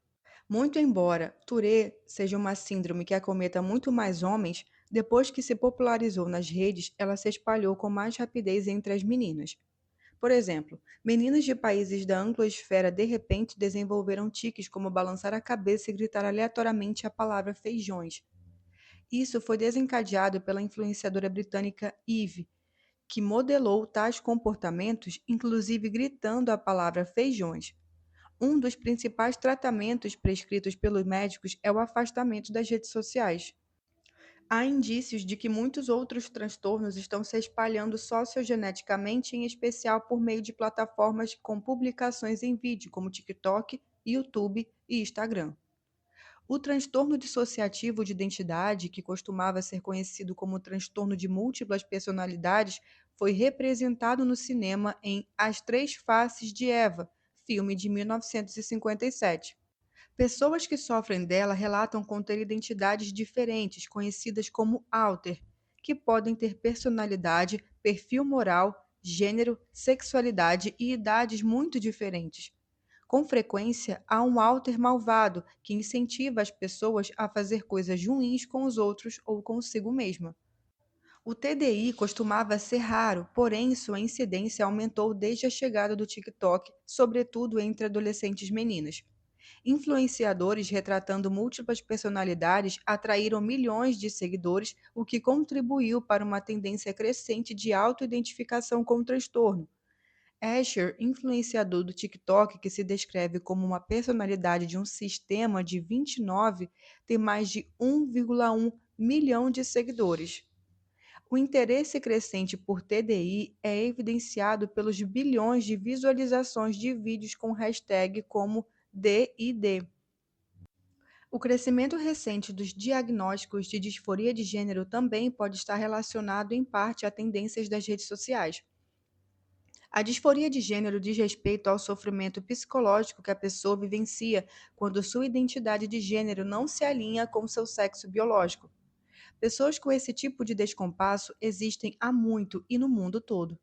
Muito embora Tourette seja uma síndrome que acometa muito mais homens, depois que se popularizou nas redes, ela se espalhou com mais rapidez entre as meninas. Por exemplo, meninas de países da anglosfera de repente desenvolveram tiques como balançar a cabeça e gritar aleatoriamente a palavra feijões. Isso foi desencadeado pela influenciadora britânica Eve, que modelou tais comportamentos, inclusive gritando a palavra feijões. Um dos principais tratamentos prescritos pelos médicos é o afastamento das redes sociais. Há indícios de que muitos outros transtornos estão se espalhando sociogeneticamente, em especial por meio de plataformas com publicações em vídeo, como TikTok, YouTube e Instagram. O transtorno dissociativo de identidade, que costumava ser conhecido como transtorno de múltiplas personalidades, foi representado no cinema em As Três Faces de Eva, filme de 1957. Pessoas que sofrem dela relatam conter identidades diferentes, conhecidas como alter, que podem ter personalidade, perfil moral, gênero, sexualidade e idades muito diferentes. Com frequência, há um alter malvado que incentiva as pessoas a fazer coisas ruins com os outros ou consigo mesma. O TDI costumava ser raro, porém sua incidência aumentou desde a chegada do TikTok, sobretudo entre adolescentes meninas. Influenciadores retratando múltiplas personalidades atraíram milhões de seguidores, o que contribuiu para uma tendência crescente de autoidentificação com o transtorno. Asher, influenciador do TikTok, que se descreve como uma personalidade de um sistema de 29, tem mais de 1,1 milhão de seguidores. O interesse crescente por TDI é evidenciado pelos bilhões de visualizações de vídeos com hashtag como DID. O crescimento recente dos diagnósticos de disforia de gênero também pode estar relacionado em parte a tendências das redes sociais. A disforia de gênero diz respeito ao sofrimento psicológico que a pessoa vivencia quando sua identidade de gênero não se alinha com seu sexo biológico. Pessoas com esse tipo de descompasso existem há muito e no mundo todo.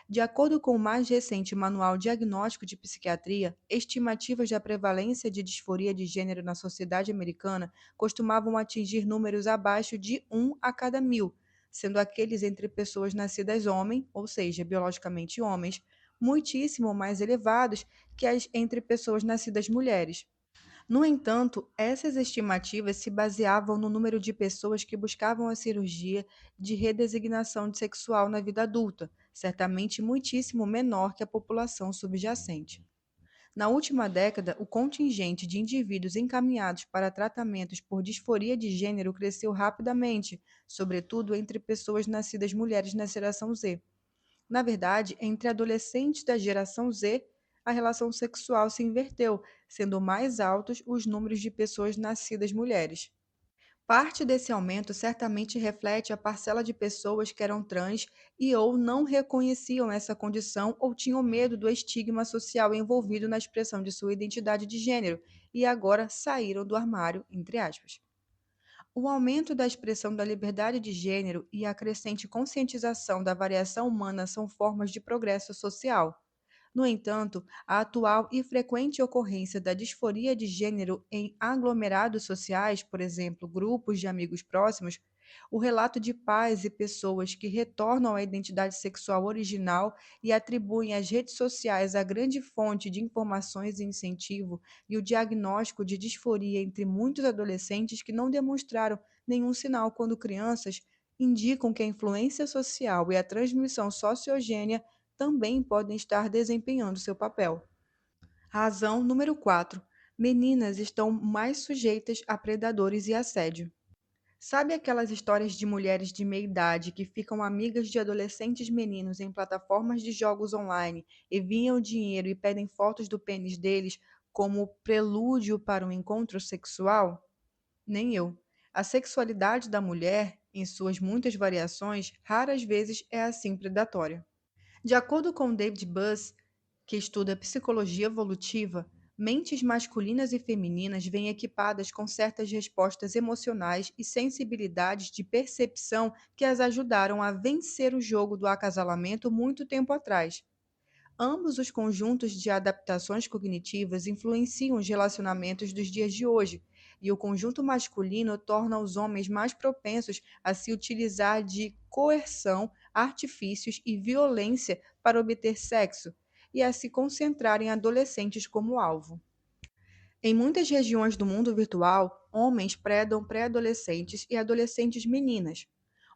De acordo com o mais recente Manual Diagnóstico de Psiquiatria, estimativas da prevalência de disforia de gênero na sociedade americana costumavam atingir números abaixo de 1 a cada 1.000, sendo aqueles entre pessoas nascidas homem, ou seja, biologicamente homens, muitíssimo mais elevados que as entre pessoas nascidas mulheres. No entanto, essas estimativas se baseavam no número de pessoas que buscavam a cirurgia de redesignação sexual na vida adulta, certamente muitíssimo menor que a população subjacente. Na última década, o contingente de indivíduos encaminhados para tratamentos por disforia de gênero cresceu rapidamente, sobretudo entre pessoas nascidas mulheres na geração Z. Na verdade, entre adolescentes da geração Z, a relação sexual se inverteu, sendo mais altos os números de pessoas nascidas mulheres. Parte desse aumento certamente reflete a parcela de pessoas que eram trans e ou não reconheciam essa condição ou tinham medo do estigma social envolvido na expressão de sua identidade de gênero e agora saíram do armário, entre aspas. O aumento da expressão da liberdade de gênero e a crescente conscientização da variação humana são formas de progresso social. No entanto, a atual e frequente ocorrência da disforia de gênero em aglomerados sociais, por exemplo, grupos de amigos próximos, o relato de pais e pessoas que retornam à identidade sexual original e atribuem às redes sociais a grande fonte de informações e incentivo, e o diagnóstico de disforia entre muitos adolescentes que não demonstraram nenhum sinal quando crianças, indicam que a influência social e a transmissão sociogênica também podem estar desempenhando seu papel. Razão número 4. Meninas estão mais sujeitas a predadores e assédio. Sabe aquelas histórias de mulheres de meia idade que ficam amigas de adolescentes meninos em plataformas de jogos online, enviam dinheiro e pedem fotos do pênis deles como prelúdio para um encontro sexual? Nem eu. A sexualidade da mulher, em suas muitas variações, raras vezes é assim predatória. De acordo com David Buss, que estuda psicologia evolutiva, mentes masculinas e femininas vêm equipadas com certas respostas emocionais e sensibilidades de percepção que as ajudaram a vencer o jogo do acasalamento muito tempo atrás. Ambos os conjuntos de adaptações cognitivas influenciam os relacionamentos dos dias de hoje, e o conjunto masculino torna os homens mais propensos a se utilizar de coerção, artifícios e violência para obter sexo, e a se concentrar em adolescentes como alvo. Em muitas regiões do mundo virtual, homens predam pré-adolescentes e adolescentes meninas.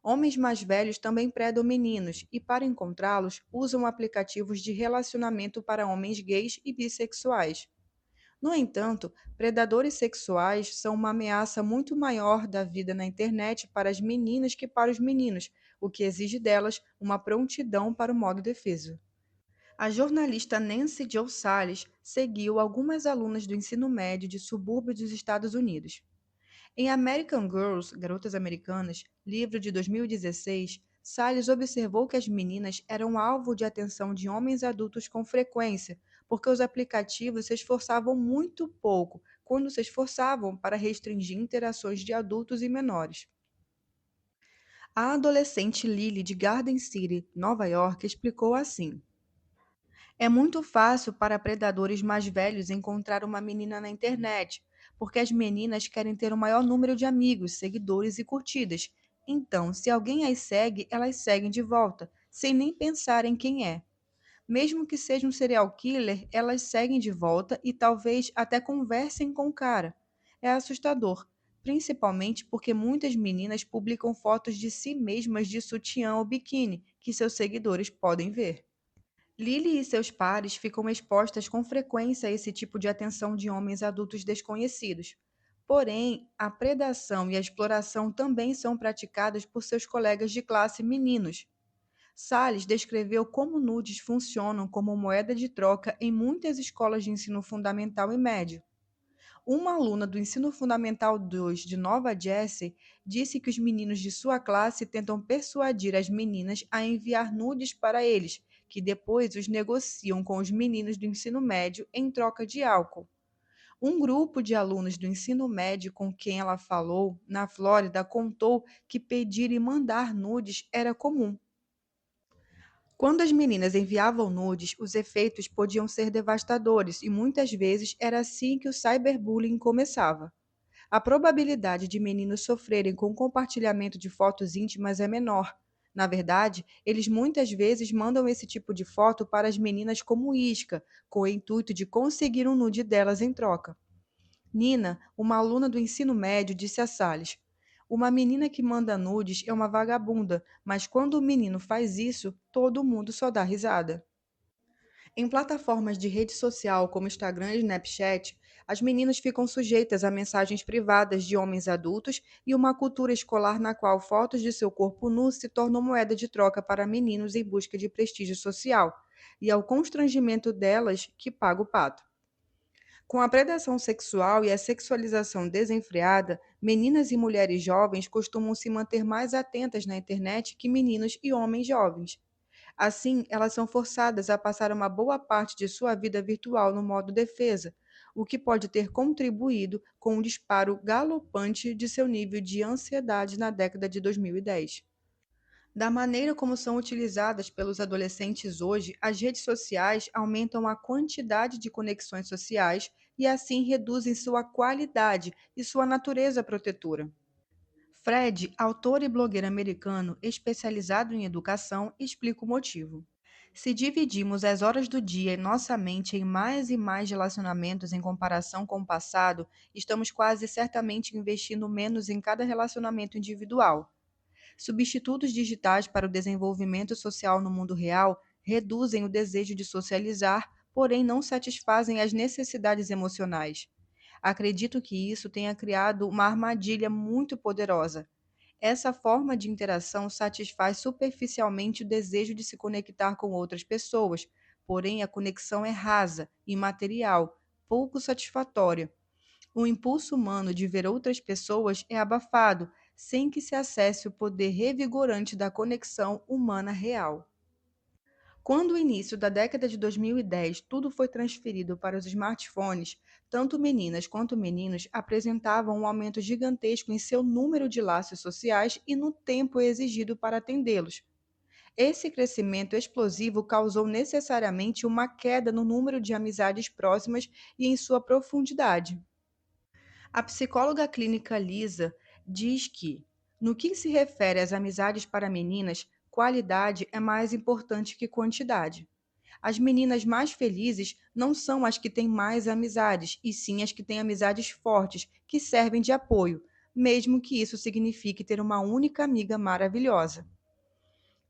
Homens mais velhos também predam meninos e, para encontrá-los, usam aplicativos de relacionamento para homens gays e bissexuais. No entanto, predadores sexuais são uma ameaça muito maior da vida na internet para as meninas que para os meninos, o que exige delas uma prontidão para o modo defeso. A jornalista Nancy Jo Salles seguiu algumas alunas do ensino médio de subúrbio dos Estados Unidos. Em American Girls, Garotas Americanas, livro de 2016, Salles observou que as meninas eram alvo de atenção de homens adultos com frequência, porque os aplicativos se esforçavam muito pouco quando se esforçavam para restringir interações de adultos e menores. A adolescente Lily de Garden City, Nova York, explicou assim: é muito fácil para predadores mais velhos encontrar uma menina na internet, porque as meninas querem ter o maior número de amigos, seguidores e curtidas. Então, se alguém as segue, elas seguem de volta, sem nem pensar em quem é. Mesmo que seja um serial killer, elas seguem de volta e talvez até conversem com o cara. É assustador, principalmente porque muitas meninas publicam fotos de si mesmas de sutiã ou biquíni, que seus seguidores podem ver. Lily e seus pares ficam expostas com frequência a esse tipo de atenção de homens adultos desconhecidos. Porém, a predação e a exploração também são praticadas por seus colegas de classe meninos. Salles descreveu como nudes funcionam como moeda de troca em muitas escolas de ensino fundamental e médio. Uma aluna do Ensino Fundamental 2 de Nova Jersey disse que os meninos de sua classe tentam persuadir as meninas a enviar nudes para eles, que depois os negociam com os meninos do ensino médio em troca de álcool. Um grupo de alunos do ensino médio com quem ela falou, na Flórida, contou que pedir e mandar nudes era comum. Quando as meninas enviavam nudes, os efeitos podiam ser devastadores e muitas vezes era assim que o cyberbullying começava. A probabilidade de meninos sofrerem com o compartilhamento de fotos íntimas é menor. Na verdade, eles muitas vezes mandam esse tipo de foto para as meninas como isca, com o intuito de conseguir um nude delas em troca. Nina, uma aluna do ensino médio, disse a Salles: Uma menina que manda nudes é uma vagabunda, mas quando o menino faz isso, todo mundo só dá risada. Em plataformas de rede social como Instagram e Snapchat, as meninas ficam sujeitas a mensagens privadas de homens adultos e uma cultura escolar na qual fotos de seu corpo nu se tornam moeda de troca para meninos em busca de prestígio social, e ao constrangimento delas que paga o pato. Com a predação sexual e a sexualização desenfreada, meninas e mulheres jovens costumam se manter mais atentas na internet que meninos e homens jovens. Assim, elas são forçadas a passar uma boa parte de sua vida virtual no modo defesa, o que pode ter contribuído com um disparo galopante de seu nível de ansiedade na década de 2010. Da maneira como são utilizadas pelos adolescentes hoje, as redes sociais aumentam a quantidade de conexões sociais e assim reduzem sua qualidade e sua natureza protetora. Fred, autor e blogueiro americano especializado em educação, explica o motivo. Se dividimos as horas do dia em nossa mente em mais e mais relacionamentos em comparação com o passado, estamos quase certamente investindo menos em cada relacionamento individual. Substitutos digitais para o desenvolvimento social no mundo real reduzem o desejo de socializar, porém não satisfazem as necessidades emocionais. Acredito que isso tenha criado uma armadilha muito poderosa. Essa forma de interação satisfaz superficialmente o desejo de se conectar com outras pessoas, porém a conexão é rasa, imaterial, pouco satisfatória. O impulso humano de ver outras pessoas é abafado, sem que se acesse o poder revigorante da conexão humana real. Quando, no início da década de 2010, tudo foi transferido para os smartphones, tanto meninas quanto meninos apresentavam um aumento gigantesco em seu número de laços sociais e no tempo exigido para atendê-los. Esse crescimento explosivo causou necessariamente uma queda no número de amizades próximas e em sua profundidade. A psicóloga clínica Lisa diz que, no que se refere às amizades para meninas, qualidade é mais importante que quantidade. As meninas mais felizes não são as que têm mais amizades, e sim as que têm amizades fortes, que servem de apoio, mesmo que isso signifique ter uma única amiga maravilhosa.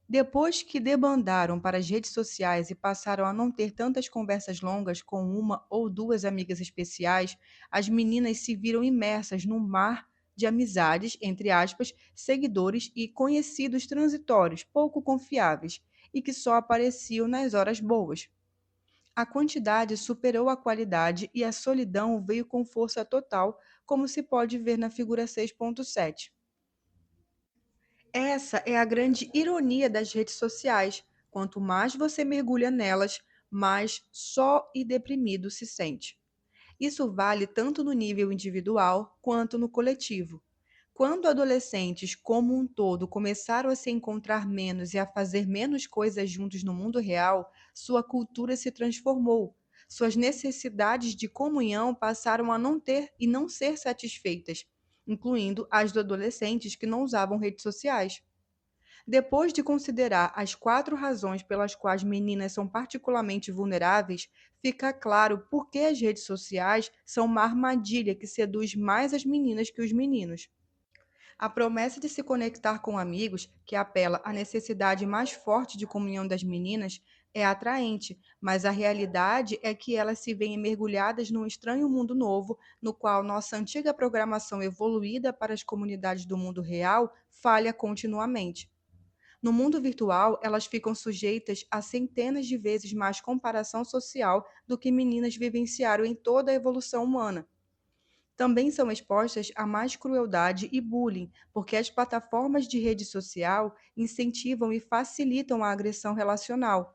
Depois que debandaram para as redes sociais e passaram a não ter tantas conversas longas com uma ou duas amigas especiais, as meninas se viram imersas num mar de amizades, entre aspas, seguidores e conhecidos transitórios, pouco confiáveis, e que só apareciam nas horas boas. A quantidade superou a qualidade e a solidão veio com força total, como se pode ver na figura 6.7. Essa é a grande ironia das redes sociais. Quanto mais você mergulha nelas, mais só e deprimido se sente. Isso vale tanto no nível individual quanto no coletivo. Quando adolescentes, como um todo, começaram a se encontrar menos e a fazer menos coisas juntos no mundo real, sua cultura se transformou. Suas necessidades de comunhão passaram a não ter e não ser satisfeitas, incluindo as dos adolescentes que não usavam redes sociais. Depois de considerar as 4 razões pelas quais meninas são particularmente vulneráveis, fica claro por que as redes sociais são uma armadilha que seduz mais as meninas que os meninos. A promessa de se conectar com amigos, que apela à necessidade mais forte de comunhão das meninas, é atraente, mas a realidade é que elas se veem mergulhadas num estranho mundo novo, no qual nossa antiga programação evoluída para as comunidades do mundo real falha continuamente. No mundo virtual, elas ficam sujeitas a centenas de vezes mais comparação social do que meninas vivenciaram em toda a evolução humana. Também são expostas a mais crueldade e bullying, porque as plataformas de rede social incentivam e facilitam a agressão relacional.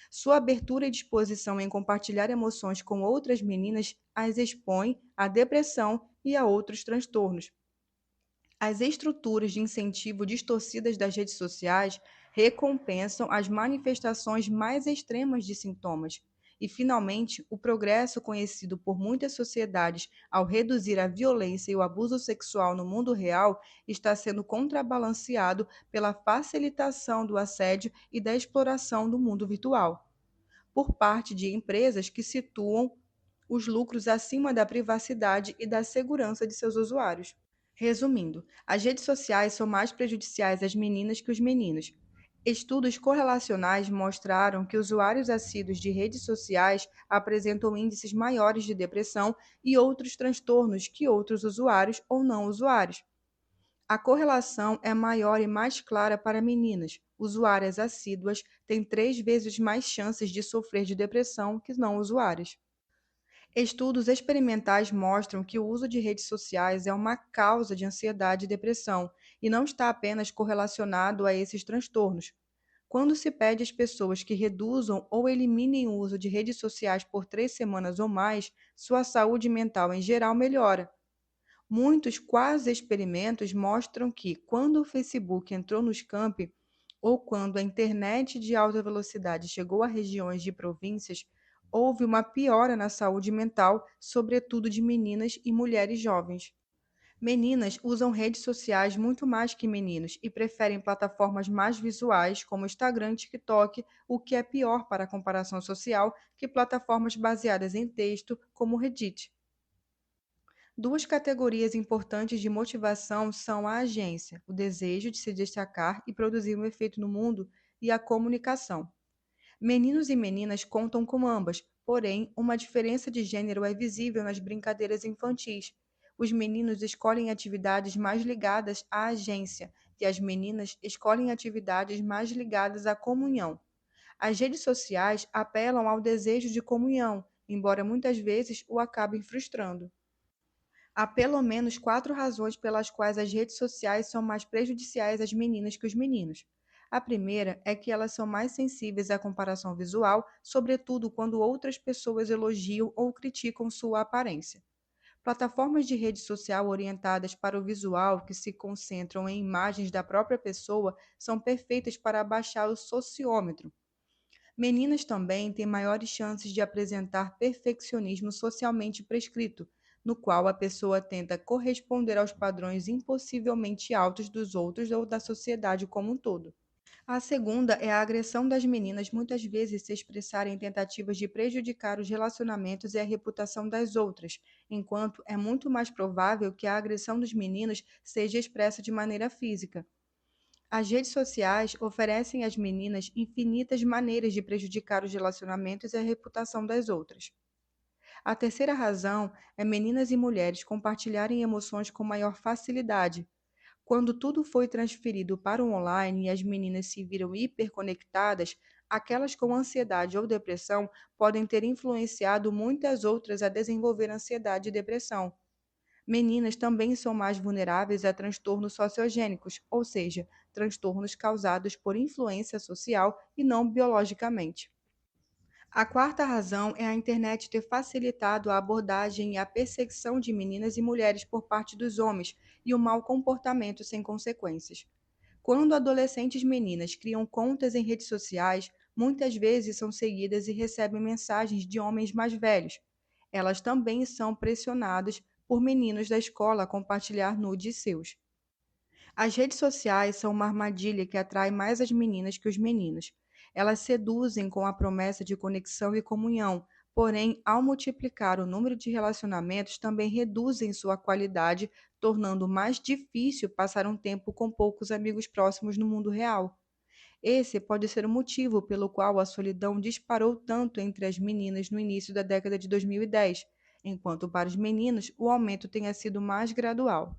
Sua abertura e disposição em compartilhar emoções com outras meninas as expõe à depressão e a outros transtornos. As estruturas de incentivo distorcidas das redes sociais recompensam as manifestações mais extremas de sintomas. E, finalmente, o progresso conhecido por muitas sociedades ao reduzir a violência e o abuso sexual no mundo real está sendo contrabalanceado pela facilitação do assédio e da exploração do mundo virtual, por parte de empresas que situam os lucros acima da privacidade e da segurança de seus usuários. Resumindo, as redes sociais são mais prejudiciais às meninas que os meninos. Estudos correlacionais mostraram que usuários assíduos de redes sociais apresentam índices maiores de depressão e outros transtornos que outros usuários ou não usuários. A correlação é maior e mais clara para meninas. Usuárias assíduas têm 3 vezes mais chances de sofrer de depressão que não usuárias. Estudos experimentais mostram que o uso de redes sociais é uma causa de ansiedade e depressão, e não está apenas correlacionado a esses transtornos. Quando se pede às pessoas que reduzam ou eliminem o uso de redes sociais por 3 semanas ou mais, sua saúde mental em geral melhora. Muitos quase experimentos mostram que, quando o Facebook entrou nos campi, ou quando a internet de alta velocidade chegou a regiões de províncias, houve uma piora na saúde mental, sobretudo de meninas e mulheres jovens. Meninas usam redes sociais muito mais que meninos e preferem plataformas mais visuais, como Instagram e TikTok, o que é pior para a comparação social que plataformas baseadas em texto, como Reddit. Duas categorias importantes de motivação são a agência, o desejo de se destacar e produzir um efeito no mundo, e a comunicação. Meninos e meninas contam com ambas, porém, uma diferença de gênero é visível nas brincadeiras infantis. Os meninos escolhem atividades mais ligadas à agência e as meninas escolhem atividades mais ligadas à comunhão. As redes sociais apelam ao desejo de comunhão, embora muitas vezes o acabem frustrando. Há pelo menos 4 razões pelas quais as redes sociais são mais prejudiciais às meninas que os meninos. A primeira é que elas são mais sensíveis à comparação visual, sobretudo quando outras pessoas elogiam ou criticam sua aparência. Plataformas de rede social orientadas para o visual, que se concentram em imagens da própria pessoa, são perfeitas para abaixar o sociômetro. Meninas também têm maiores chances de apresentar perfeccionismo socialmente prescrito, no qual a pessoa tenta corresponder aos padrões impossivelmente altos dos outros ou da sociedade como um todo. A segunda é a agressão das meninas muitas vezes se expressar em tentativas de prejudicar os relacionamentos e a reputação das outras, enquanto é muito mais provável que a agressão dos meninos seja expressa de maneira física. As redes sociais oferecem às meninas infinitas maneiras de prejudicar os relacionamentos e a reputação das outras. A terceira razão é meninas e mulheres compartilharem emoções com maior facilidade. Quando tudo foi transferido para o online e as meninas se viram hiperconectadas, aquelas com ansiedade ou depressão podem ter influenciado muitas outras a desenvolver ansiedade e depressão. Meninas também são mais vulneráveis a transtornos sociogênicos, ou seja, transtornos causados por influência social e não biologicamente. A quarta razão é a internet ter facilitado a abordagem e a perseguição de meninas e mulheres por parte dos homens e o mau comportamento sem consequências. Quando adolescentes meninas criam contas em redes sociais, muitas vezes são seguidas e recebem mensagens de homens mais velhos. Elas também são pressionadas por meninos da escola a compartilhar nudes seus. As redes sociais são uma armadilha que atrai mais as meninas que os meninos. Elas seduzem com a promessa de conexão e comunhão, porém, ao multiplicar o número de relacionamentos, também reduzem sua qualidade, tornando mais difícil passar um tempo com poucos amigos próximos no mundo real. Esse pode ser o motivo pelo qual a solidão disparou tanto entre as meninas no início da década de 2010, enquanto para os meninos o aumento tenha sido mais gradual.